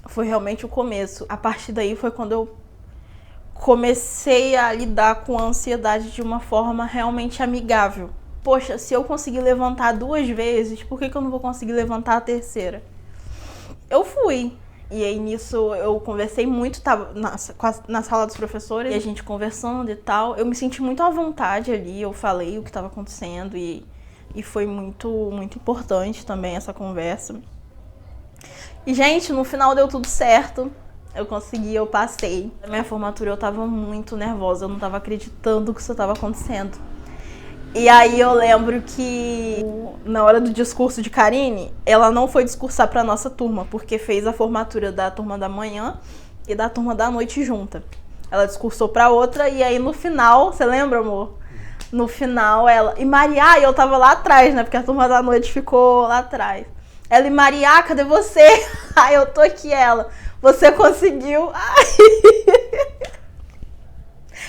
Foi realmente o começo. A partir daí foi quando eu comecei a lidar com a ansiedade de uma forma realmente amigável. Poxa, se eu conseguir levantar 2 vezes, por que eu não vou conseguir levantar a terceira? Eu fui. E aí nisso eu conversei muito, tava na sala dos professores, e a gente conversando e tal. Eu me senti muito à vontade ali, eu falei o que estava acontecendo e foi muito, muito importante também essa conversa. E, gente, no final deu tudo certo. Eu consegui, eu passei. Na minha formatura eu tava muito nervosa, eu não tava acreditando que isso tava acontecendo. E aí eu lembro que na hora do discurso de Karine, ela não foi discursar pra nossa turma, porque fez a formatura da turma da manhã e da turma da noite junta. Ela discursou pra outra e aí no final, você lembra, amor? No final ela... E Maria, eu tava lá atrás, né? Porque a turma da noite ficou lá atrás. Ela e Maria, cadê você? Ai, eu tô aqui, ela. Você conseguiu. Ai.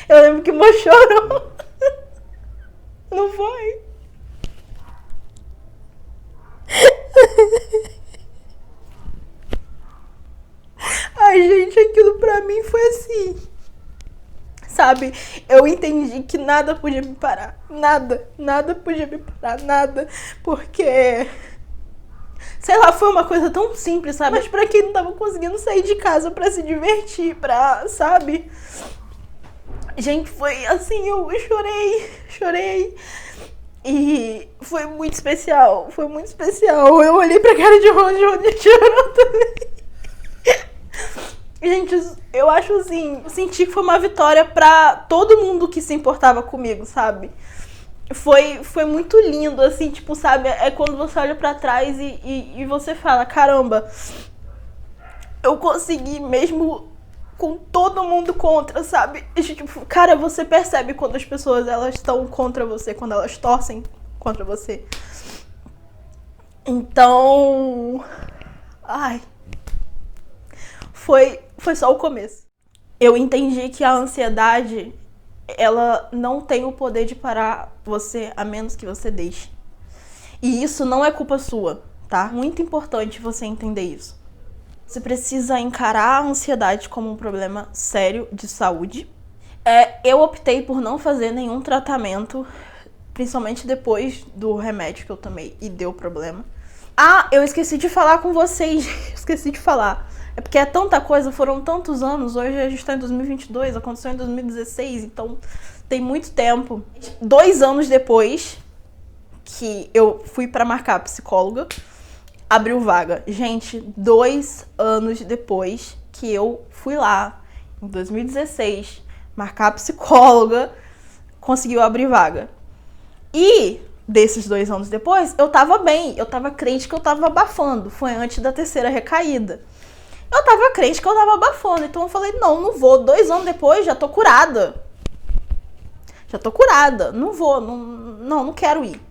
Eu lembro que o Mo chorou. Não foi? Ai, gente, aquilo pra mim foi assim. Sabe? Eu entendi que nada podia me parar. Nada podia me parar, nada. Porque... sei lá, foi uma coisa tão simples, sabe? Mas pra quem não tava conseguindo sair de casa pra se divertir, sabe? Gente, foi assim, eu chorei. E foi muito especial. Eu olhei pra cara de Rony chorou também. Gente, eu acho assim, eu senti que foi uma vitória pra todo mundo que se importava comigo, sabe? Foi muito lindo, assim, tipo, sabe? É quando você olha pra trás e você fala, caramba, eu consegui mesmo com todo mundo contra, sabe? E, tipo, cara, você percebe quando as pessoas, elas estão contra você, quando elas torcem contra você. Então... ai... Foi só o começo. Eu entendi que a ansiedade... ela não tem o poder de parar você, a menos que você deixe. E isso não é culpa sua, tá? Muito importante você entender isso. Você precisa encarar a ansiedade como um problema sério de saúde. Eu optei por não fazer nenhum tratamento, principalmente depois do remédio que eu tomei e deu problema. Ah, eu esqueci de falar com vocês. Esqueci de falar. É porque é tanta coisa, foram tantos anos. Hoje a gente tá em 2022, aconteceu em 2016, então tem muito tempo. 2 anos depois que eu fui pra marcar psicóloga, abriu vaga. Gente, 2 anos depois que eu fui lá, em 2016, marcar psicóloga, conseguiu abrir vaga. E desses 2 anos depois, eu tava bem, eu tava crente que eu tava abafando. Foi antes da terceira recaída. Eu tava crente que eu tava abafando, então eu falei, não vou. 2 anos depois, já tô curada. Não vou, não quero ir.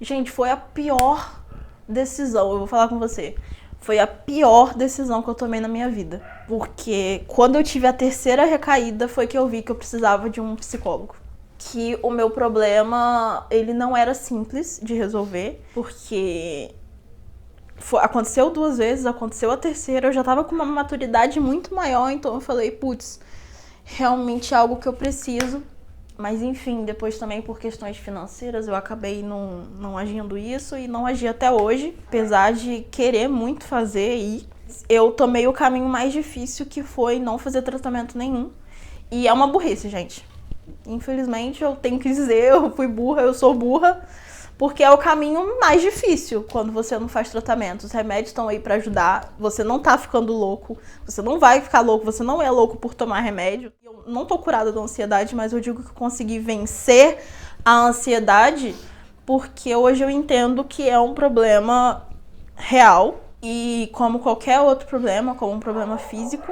Gente, foi a pior decisão, eu vou falar com você, foi a pior decisão que eu tomei na minha vida. Porque quando eu tive a terceira recaída foi que eu vi que eu precisava de um psicólogo. Que o meu problema, ele não era simples de resolver, porque aconteceu 2 vezes, aconteceu a terceira, eu já tava com uma maturidade muito maior, então eu falei, putz, realmente é algo que eu preciso. Mas enfim, depois também por questões financeiras eu acabei não agindo isso e não agi até hoje. Apesar de querer muito fazer eu tomei o caminho mais difícil, que foi não fazer tratamento nenhum. E é uma burrice, gente. Infelizmente eu tenho que dizer, eu fui burra, eu sou burra. Porque é o caminho mais difícil quando você não faz tratamento. Os remédios estão aí pra ajudar, você não tá ficando louco, você não vai ficar louco, você não é louco por tomar remédio. Eu não tô curada da ansiedade, mas eu digo que eu consegui vencer a ansiedade porque hoje eu entendo que é um problema real e como qualquer outro problema, como um problema físico.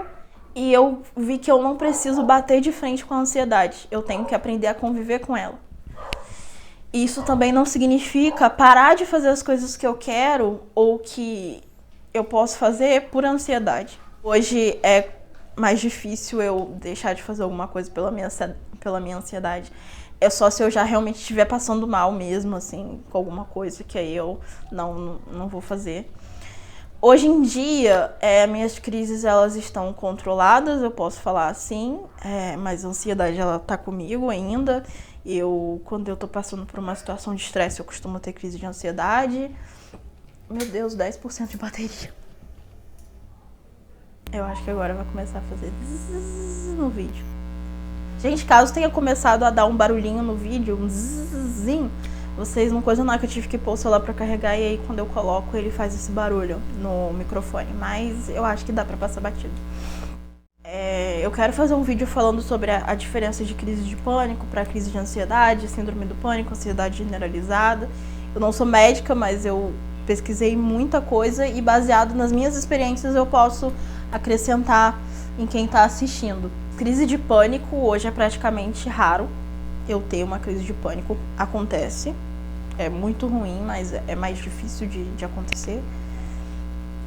E eu vi que eu não preciso bater de frente com a ansiedade, eu tenho que aprender a conviver com ela. Isso também não significa parar de fazer as coisas que eu quero ou que eu posso fazer por ansiedade. Hoje é mais difícil eu deixar de fazer alguma coisa pela minha ansiedade. É só se eu já realmente estiver passando mal mesmo, assim, com alguma coisa que aí eu não vou fazer. Hoje em dia, minhas crises elas estão controladas, eu posso falar assim, mas a ansiedade ela tá comigo ainda. Quando eu tô passando por uma situação de estresse, eu costumo ter crise de ansiedade. Meu Deus, 10% de bateria. Eu acho que agora vai começar a fazer zzz no vídeo. Gente, caso tenha começado a dar um barulhinho no vídeo, um zzzinho, vocês não coisa não, que eu tive que pôr o celular pra carregar e aí quando eu coloco ele faz esse barulho no microfone. Mas eu acho que dá pra passar batido. Eu quero fazer um vídeo falando sobre a diferença de crise de pânico para crise de ansiedade, síndrome do pânico, ansiedade generalizada. Eu não sou médica, mas eu pesquisei muita coisa e baseado nas minhas experiências eu posso acrescentar em quem está assistindo. Crise de pânico hoje é praticamente raro eu ter uma crise de pânico. Acontece, é muito ruim, mas é mais difícil de acontecer.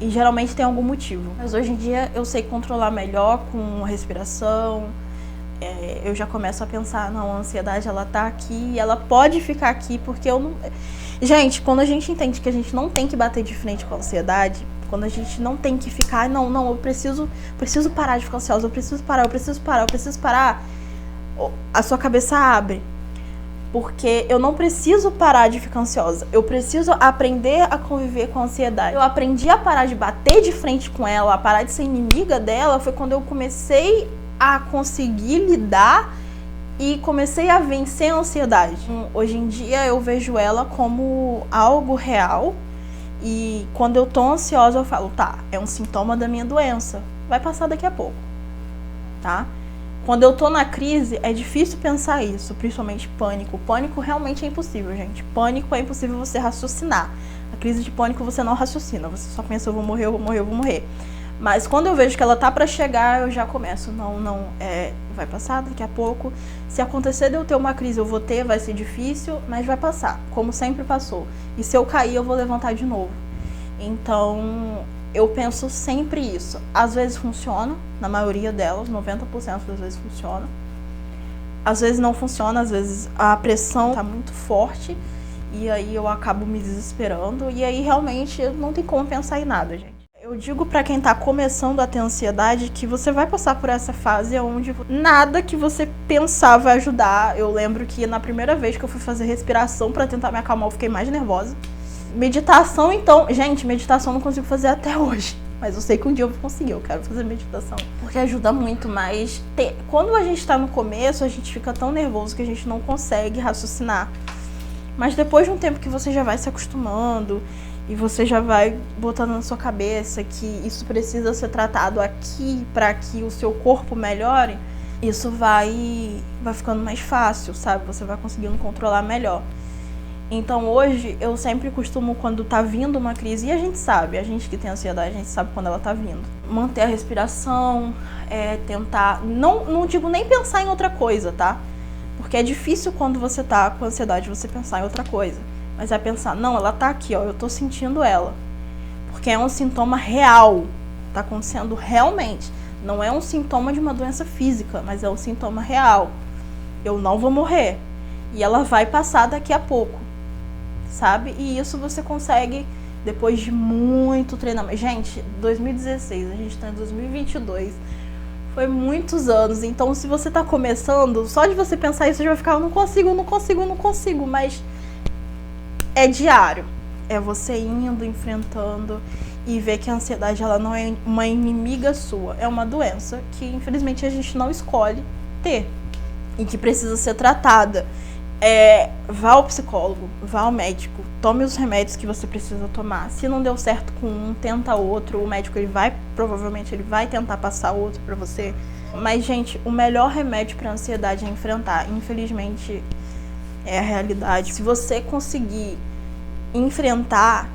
E geralmente tem algum motivo. Mas hoje em dia eu sei controlar melhor com respiração. Eu já começo a pensar, não, a ansiedade ela tá aqui e ela pode ficar aqui porque eu não... Gente, quando a gente entende que a gente não tem que bater de frente com a ansiedade, quando a gente não tem que ficar, não, eu preciso parar de ficar ansiosa, eu preciso parar, a sua cabeça abre. Porque eu não preciso parar de ficar ansiosa. Eu preciso aprender a conviver com a ansiedade. Eu aprendi a parar de bater de frente com ela, a parar de ser inimiga dela. Foi quando eu comecei a conseguir lidar e comecei a vencer a ansiedade. Hoje em dia eu vejo ela como algo real. E quando eu tô ansiosa eu falo, tá, é um sintoma da minha doença. Vai passar daqui a pouco, tá? Quando eu tô na crise, é difícil pensar isso, principalmente pânico. Pânico realmente é impossível, gente. Pânico é impossível você raciocinar. A crise de pânico você não raciocina, você só pensa, eu vou morrer. Mas quando eu vejo que ela tá pra chegar, eu já começo, vai passar daqui a pouco. Se acontecer de eu ter uma crise, eu vou ter, vai ser difícil, mas vai passar, como sempre passou. E se eu cair, eu vou levantar de novo. Então, eu penso sempre isso. Às vezes funciona, na maioria delas, 90% das vezes funciona. Às vezes não funciona, às vezes a pressão tá muito forte e aí eu acabo me desesperando e aí realmente não tem como pensar em nada, gente. Eu digo pra quem tá começando a ter ansiedade que você vai passar por essa fase onde nada que você pensar vai ajudar. Eu lembro que na primeira vez que eu fui fazer respiração pra tentar me acalmar, eu fiquei mais nervosa. Meditação, então, gente, meditação eu não consigo fazer até hoje. Mas eu sei que um dia eu vou conseguir, eu quero fazer meditação. Porque ajuda muito, mas quando a gente tá no começo, a gente fica tão nervoso que a gente não consegue raciocinar. Mas depois de um tempo que você já vai se acostumando e você já vai botando na sua cabeça que isso precisa ser tratado aqui para que o seu corpo melhore, isso vai ficando mais fácil, sabe? Você vai conseguindo controlar melhor. Então hoje eu sempre costumo, quando tá vindo uma crise, e a gente que tem ansiedade, a gente sabe quando ela tá vindo, manter a respiração, tentar, não digo nem pensar em outra coisa, tá? Porque é difícil quando você tá com ansiedade você pensar em outra coisa. Mas vai pensar, não, ela tá aqui, ó, eu tô sentindo ela. Porque é um sintoma real, tá acontecendo realmente. Não é um sintoma de uma doença física, mas é um sintoma real. Eu não vou morrer. E ela vai passar daqui a pouco, sabe? E isso você consegue depois de muito treinamento. Gente, 2016, a gente tá em 2022. Foi muitos anos. Então, se você tá começando, só de você pensar isso, você já vai ficar, eu não consigo. Mas é diário. É você indo, enfrentando e ver que a ansiedade, ela não é uma inimiga sua. É uma doença que, infelizmente, a gente não escolhe ter e que precisa ser tratada. Vá ao psicólogo, vá ao médico, tome os remédios que você precisa tomar. Se não deu certo com um, tenta outro. O médico, provavelmente ele vai tentar passar outro pra você. Mas, gente, o melhor remédio pra ansiedade é enfrentar. Infelizmente, é a realidade. Se você conseguir enfrentar,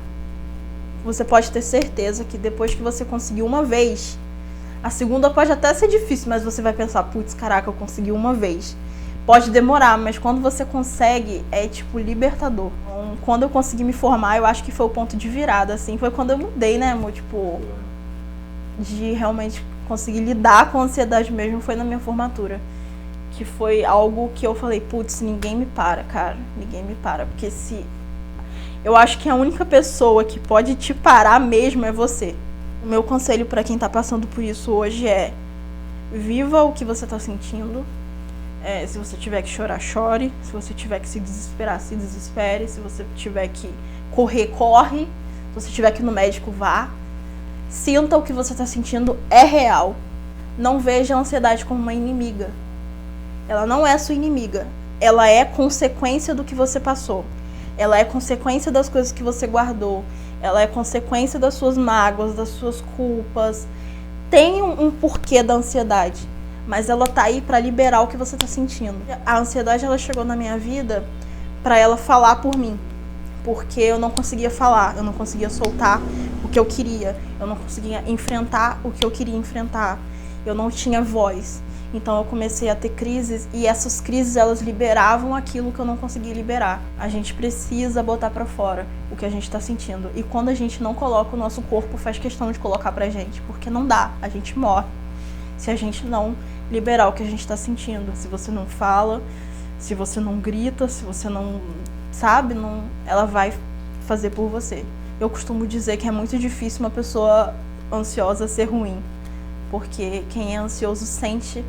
você pode ter certeza que depois que você conseguir uma vez, a segunda pode até ser difícil, mas você vai pensar, putz, caraca, eu consegui uma vez. Pode demorar, mas quando você consegue, é tipo libertador. Então, quando eu consegui me formar, eu acho que foi o ponto de virada, assim, foi quando eu mudei, né, amor? Tipo, de realmente conseguir lidar com a ansiedade mesmo, foi na minha formatura. Que foi algo que eu falei, putz, ninguém me para, cara, ninguém me para. Porque eu acho que a única pessoa que pode te parar mesmo é você. O meu conselho pra quem tá passando por isso hoje é: viva o que você tá sentindo. Se você tiver que chorar, chore. Se você tiver que se desesperar, se desespere. Se você tiver que correr, corre. Se você tiver que ir no médico, vá. Sinta o que você tá sentindo, é real. Não veja a ansiedade como uma inimiga. Ela não é sua inimiga. Ela é consequência do que você passou. Ela é consequência das coisas que você guardou. Ela é consequência das suas mágoas, das suas culpas. Tem um porquê da ansiedade, mas ela tá aí pra liberar o que você tá sentindo. A ansiedade, ela chegou na minha vida pra ela falar por mim. Porque eu não conseguia falar, eu não conseguia soltar o que eu queria. Eu não conseguia enfrentar o que eu queria enfrentar. Eu não tinha voz. Então eu comecei a ter crises, e essas crises, elas liberavam aquilo que eu não conseguia liberar. A gente precisa botar pra fora o que a gente tá sentindo. E quando a gente não coloca, o nosso corpo faz questão de colocar pra gente, porque não dá, a gente morre se a gente não liberar o que a gente tá sentindo. Se você não fala, se você não grita, se você não, sabe, ela vai fazer por você. Eu costumo dizer que é muito difícil uma pessoa ansiosa ser ruim, porque quem é ansioso sente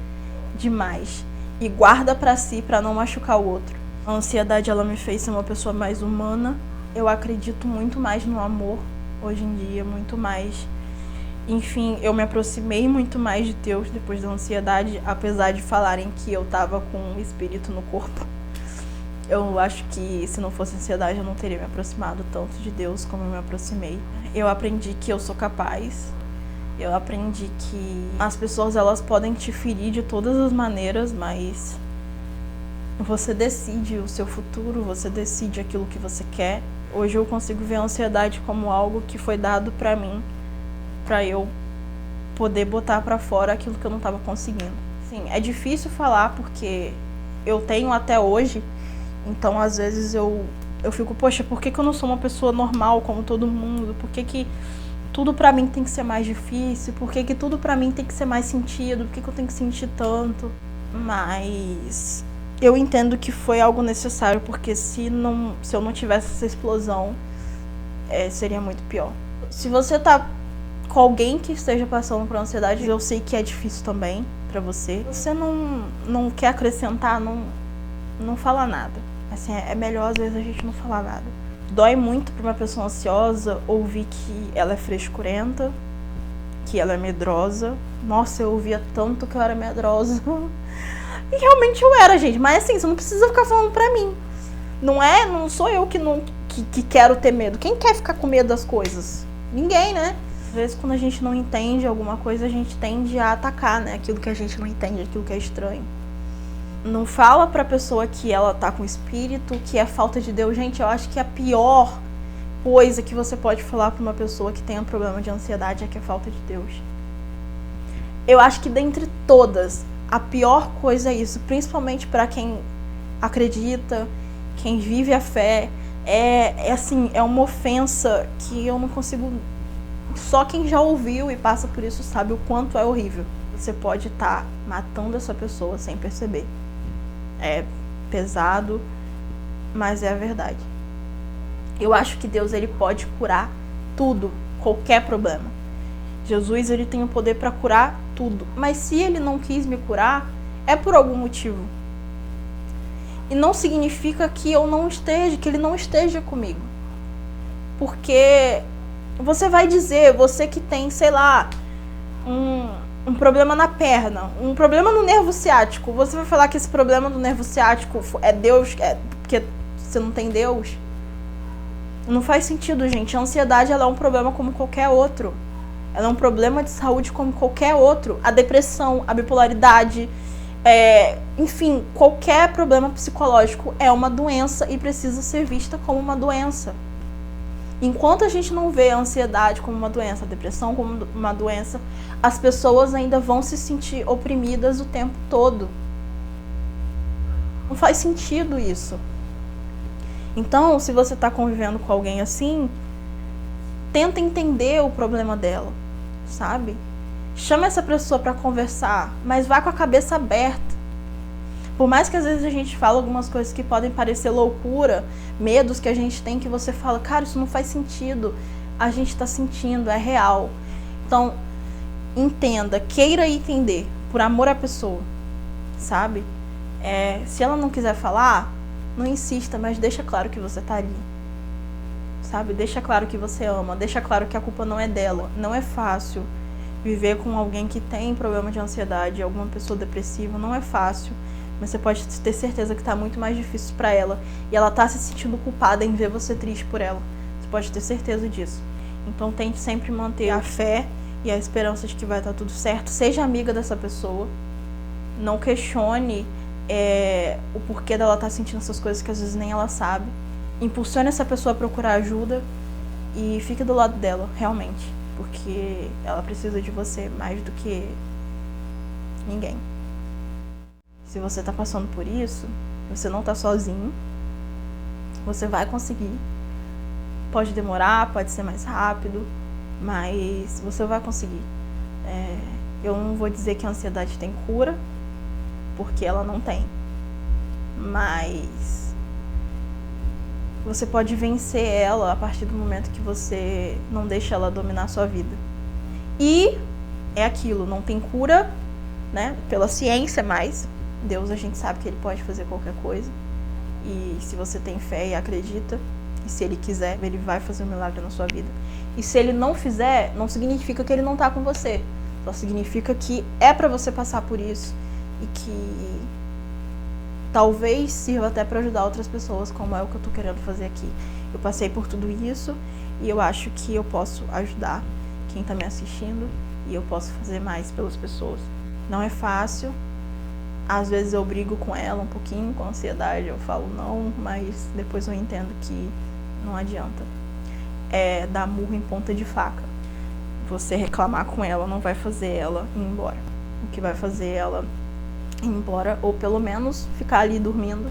demais e guarda pra si pra não machucar o outro. A ansiedade, ela me fez ser uma pessoa mais humana. Eu acredito muito mais no amor hoje em dia, muito mais. Enfim, eu me aproximei muito mais de Deus depois da ansiedade, apesar de falarem que eu tava com um espírito no corpo. Eu acho que se não fosse ansiedade, eu não teria me aproximado tanto de Deus como eu me aproximei. Eu aprendi que eu sou capaz. Eu aprendi que as pessoas, elas podem te ferir de todas as maneiras, mas você decide o seu futuro, você decide aquilo que você quer. Hoje eu consigo ver a ansiedade como algo que foi dado pra mim, pra eu poder botar pra fora aquilo que eu não tava conseguindo. Sim, é difícil falar porque eu tenho até hoje, então às vezes eu fico, poxa, por que eu não sou uma pessoa normal como todo mundo? Por que tudo pra mim tem que ser mais difícil? Por que tudo pra mim tem que ser mais sentido? Por que eu tenho que sentir tanto? Mas eu entendo que foi algo necessário, porque se eu não tivesse essa explosão, seria muito pior. Se você tá com alguém que esteja passando por ansiedade, eu sei que é difícil também pra você. Se você não quer acrescentar, não fala nada. Assim, é melhor às vezes a gente não falar nada. Dói muito pra uma pessoa ansiosa ouvir que ela é frescurenta, que ela é medrosa. Nossa, eu ouvia tanto que eu era medrosa. E realmente eu era, gente. Mas assim, você não precisa ficar falando pra mim. Não sou eu que quero ter medo. Quem quer ficar com medo das coisas? Ninguém, né? Às vezes, quando a gente não entende alguma coisa, a gente tende a atacar, né? Aquilo que a gente não entende, aquilo que é estranho. Não fala pra pessoa que ela tá com espírito, que é falta de Deus. Gente, eu acho que a pior coisa que você pode falar pra uma pessoa que tem um problema de ansiedade é que é falta de Deus. Eu acho que dentre todas, a pior coisa é isso, principalmente pra quem acredita, quem vive a fé, assim, é uma ofensa que eu não consigo... Só quem já ouviu e passa por isso sabe o quanto é horrível. Você pode estar matando essa pessoa sem perceber. É pesado, mas é a verdade. Eu acho que Deus, ele pode curar tudo, qualquer problema. Jesus, ele tem o poder para curar tudo. Mas se ele não quis me curar, é por algum motivo. E não significa que eu não esteja, que ele não esteja comigo. Porque você vai dizer, você que tem, sei lá, um problema na perna, um problema no nervo ciático, você vai falar que esse problema do nervo ciático é Deus, porque você não tem Deus? Não faz sentido, gente. A ansiedade, ela é um problema como qualquer outro. Ela é um problema de saúde como qualquer outro. A depressão, a bipolaridade, enfim, qualquer problema psicológico é uma doença e precisa ser vista como uma doença. Enquanto a gente não vê a ansiedade como uma doença, a depressão como uma doença, as pessoas ainda vão se sentir oprimidas o tempo todo. Não faz sentido isso. Então, se você está convivendo com alguém assim, tenta entender o problema dela, sabe? Chama essa pessoa para conversar, mas vá com a cabeça aberta. Por mais que às vezes a gente fala algumas coisas que podem parecer loucura, medos que a gente tem, que você fala, cara, isso não faz sentido, a gente está sentindo, é real. Então, entenda, queira entender, por amor à pessoa, sabe? Se ela não quiser falar, não insista, mas deixa claro que você tá ali, sabe? Deixa claro que você ama, deixa claro que a culpa não é dela. Não é fácil viver com alguém que tem problema de ansiedade, alguma pessoa depressiva, não é fácil. Mas você pode ter certeza que tá muito mais difícil pra ela. E ela tá se sentindo culpada em ver você triste por ela. Você pode ter certeza disso. Então tente sempre manter a fé e a esperança de que vai estar tudo certo. Seja amiga dessa pessoa. Não questione o porquê dela tá sentindo essas coisas que às vezes nem ela sabe. Impulsione essa pessoa a procurar ajuda. E fique do lado dela, realmente. Porque ela precisa de você mais do que ninguém. Se você tá passando por isso, você não tá sozinho. Você vai conseguir. Pode demorar, pode ser mais rápido, mas você vai conseguir. Eu não vou dizer que a ansiedade tem cura, porque ela não tem. Mas você pode vencer ela a partir do momento que você não deixa ela dominar a sua vida. E é aquilo, não tem cura, né, pela ciência, mas Deus, a gente sabe que ele pode fazer qualquer coisa. E se você tem fé e acredita, e se ele quiser, ele vai fazer um milagre na sua vida. E se ele não fizer, não significa que ele não tá com você. Só significa que é pra você passar por isso. E que talvez sirva até pra ajudar outras pessoas, como é o que eu tô querendo fazer aqui. Eu passei por tudo isso e eu acho que eu posso ajudar quem tá me assistindo. E eu posso fazer mais pelas pessoas. Não é fácil. Às vezes eu brigo com ela um pouquinho, com ansiedade, eu falo não, mas depois eu entendo que não adianta. Dar murro em ponta de faca. Você reclamar com ela não vai fazer ela ir embora. O que vai fazer ela ir embora, ou pelo menos ficar ali dormindo,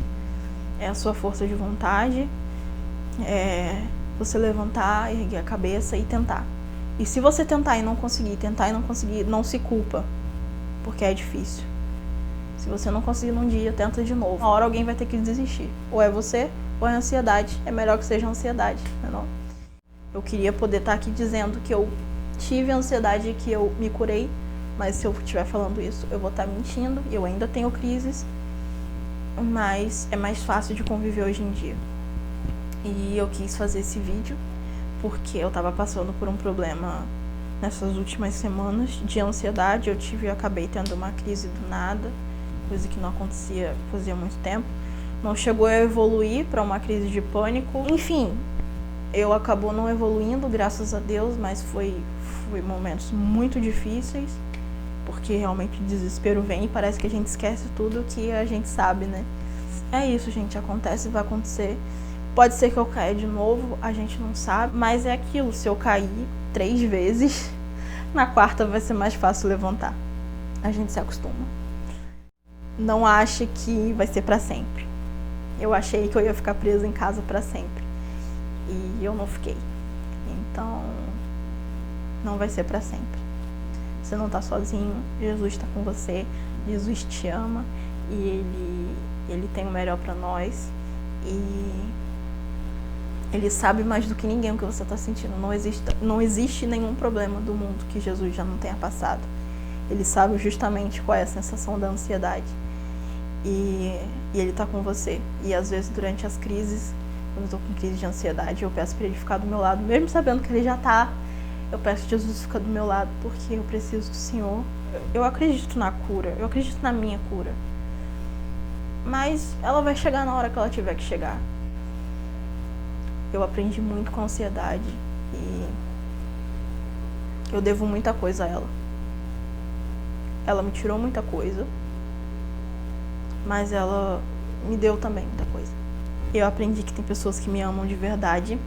é a sua força de vontade, você levantar, erguer a cabeça e tentar. E se você tentar e não conseguir, não se culpa, porque é difícil. Se você não conseguir num dia, tenta de novo. Uma hora alguém vai ter que desistir. Ou é você, ou é a ansiedade. É melhor que seja a ansiedade, não é? Eu queria poder estar aqui dizendo que eu tive ansiedade e que eu me curei. Mas se eu estiver falando isso, eu vou estar mentindo. Eu ainda tenho crises. Mas é mais fácil de conviver hoje em dia. E eu quis fazer esse vídeo porque eu estava passando por um problema nessas últimas semanas de ansiedade. Eu acabei tendo uma crise do nada. Coisa que não acontecia fazia muito tempo. Não chegou a evoluir para uma crise de pânico. Enfim, eu acabou não evoluindo, graças a Deus, mas foi momentos muito difíceis, porque realmente o desespero vem e parece que a gente esquece tudo que a gente sabe, né? É isso, gente, acontece e vai acontecer. Pode ser que eu caia de novo, a gente não sabe, mas é aquilo, se eu cair 3 vezes, na 4ª vai ser mais fácil levantar. A gente se acostuma. Não ache que vai ser pra sempre. Eu achei que eu ia ficar presa em casa pra sempre. e eu não fiquei. Então, não vai ser pra sempre. Você não tá sozinho, Jesus tá com você, Jesus te ama e Ele tem o melhor pra nós e Ele sabe mais do que ninguém o que você tá sentindo. Não existe nenhum problema do mundo que Jesus já não tenha passado. Ele sabe justamente qual é a sensação da ansiedade e Ele tá com você. E às vezes durante as crises, quando eu tô com crise de ansiedade, eu peço pra Ele ficar do meu lado, mesmo sabendo que Ele já tá. Eu peço que Jesus fique do meu lado, porque eu preciso do Senhor. Eu acredito na cura, eu acredito na minha cura. Mas ela vai chegar na hora que ela tiver que chegar. Eu aprendi muito com a ansiedade e eu devo muita coisa a ela. Ela me tirou muita coisa, mas ela me deu também muita coisa. Eu aprendi que tem pessoas que me amam de verdade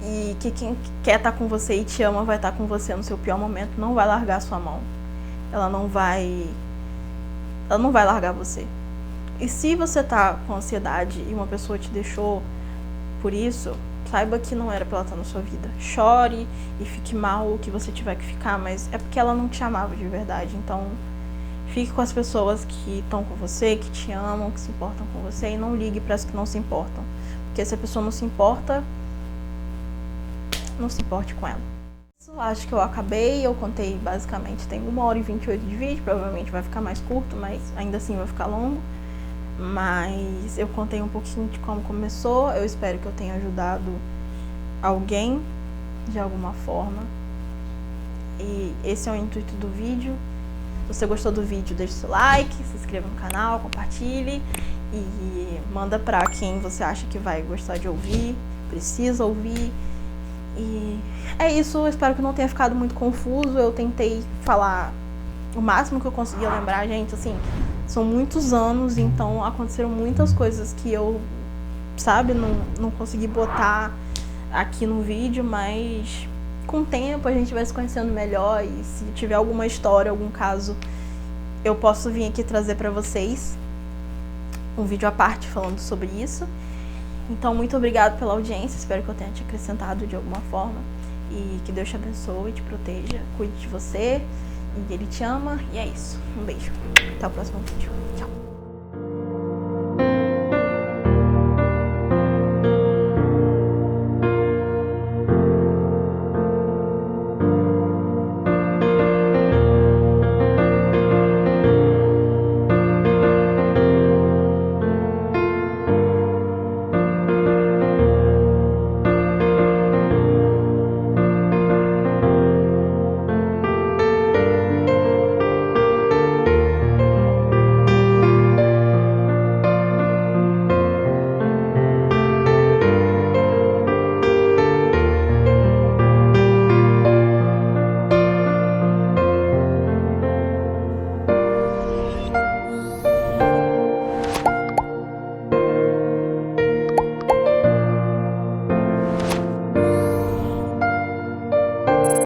e que quem quer estar com você e te ama vai estar com você no seu pior momento, não vai largar a sua mão. Ela não vai largar você. E se você tá com ansiedade e uma pessoa te deixou por isso, saiba que não era pra ela estar na sua vida. Chore e fique mal o que você tiver que ficar, mas é porque ela não te amava de verdade. Então, fique com as pessoas que estão com você, que te amam, que se importam com você e não ligue para as que não se importam. Porque se a pessoa não se importa, não se importe com ela. Acho que eu acabei, eu contei basicamente, tem 1h28 de vídeo, provavelmente vai ficar mais curto, mas ainda assim vai ficar longo. Mas eu contei um pouquinho de como começou, eu espero que eu tenha ajudado alguém de alguma forma. E esse é o intuito do vídeo. Se você gostou do vídeo, deixe seu like, se inscreva no canal, compartilhe e manda pra quem você acha que vai gostar de ouvir, precisa ouvir. E é isso, eu espero que não tenha ficado muito confuso. Eu tentei falar o máximo que eu conseguia lembrar, gente, assim, são muitos anos, então aconteceram muitas coisas que eu, sabe, não consegui botar aqui no vídeo, mas com o tempo a gente vai se conhecendo melhor e se tiver alguma história, algum caso, eu posso vir aqui trazer pra vocês um vídeo à parte falando sobre isso. Então, muito obrigada pela audiência, espero que eu tenha te acrescentado de alguma forma e que Deus te abençoe, te proteja, cuide de você e Ele te ama e é isso. Um beijo. Até o próximo vídeo. Tchau.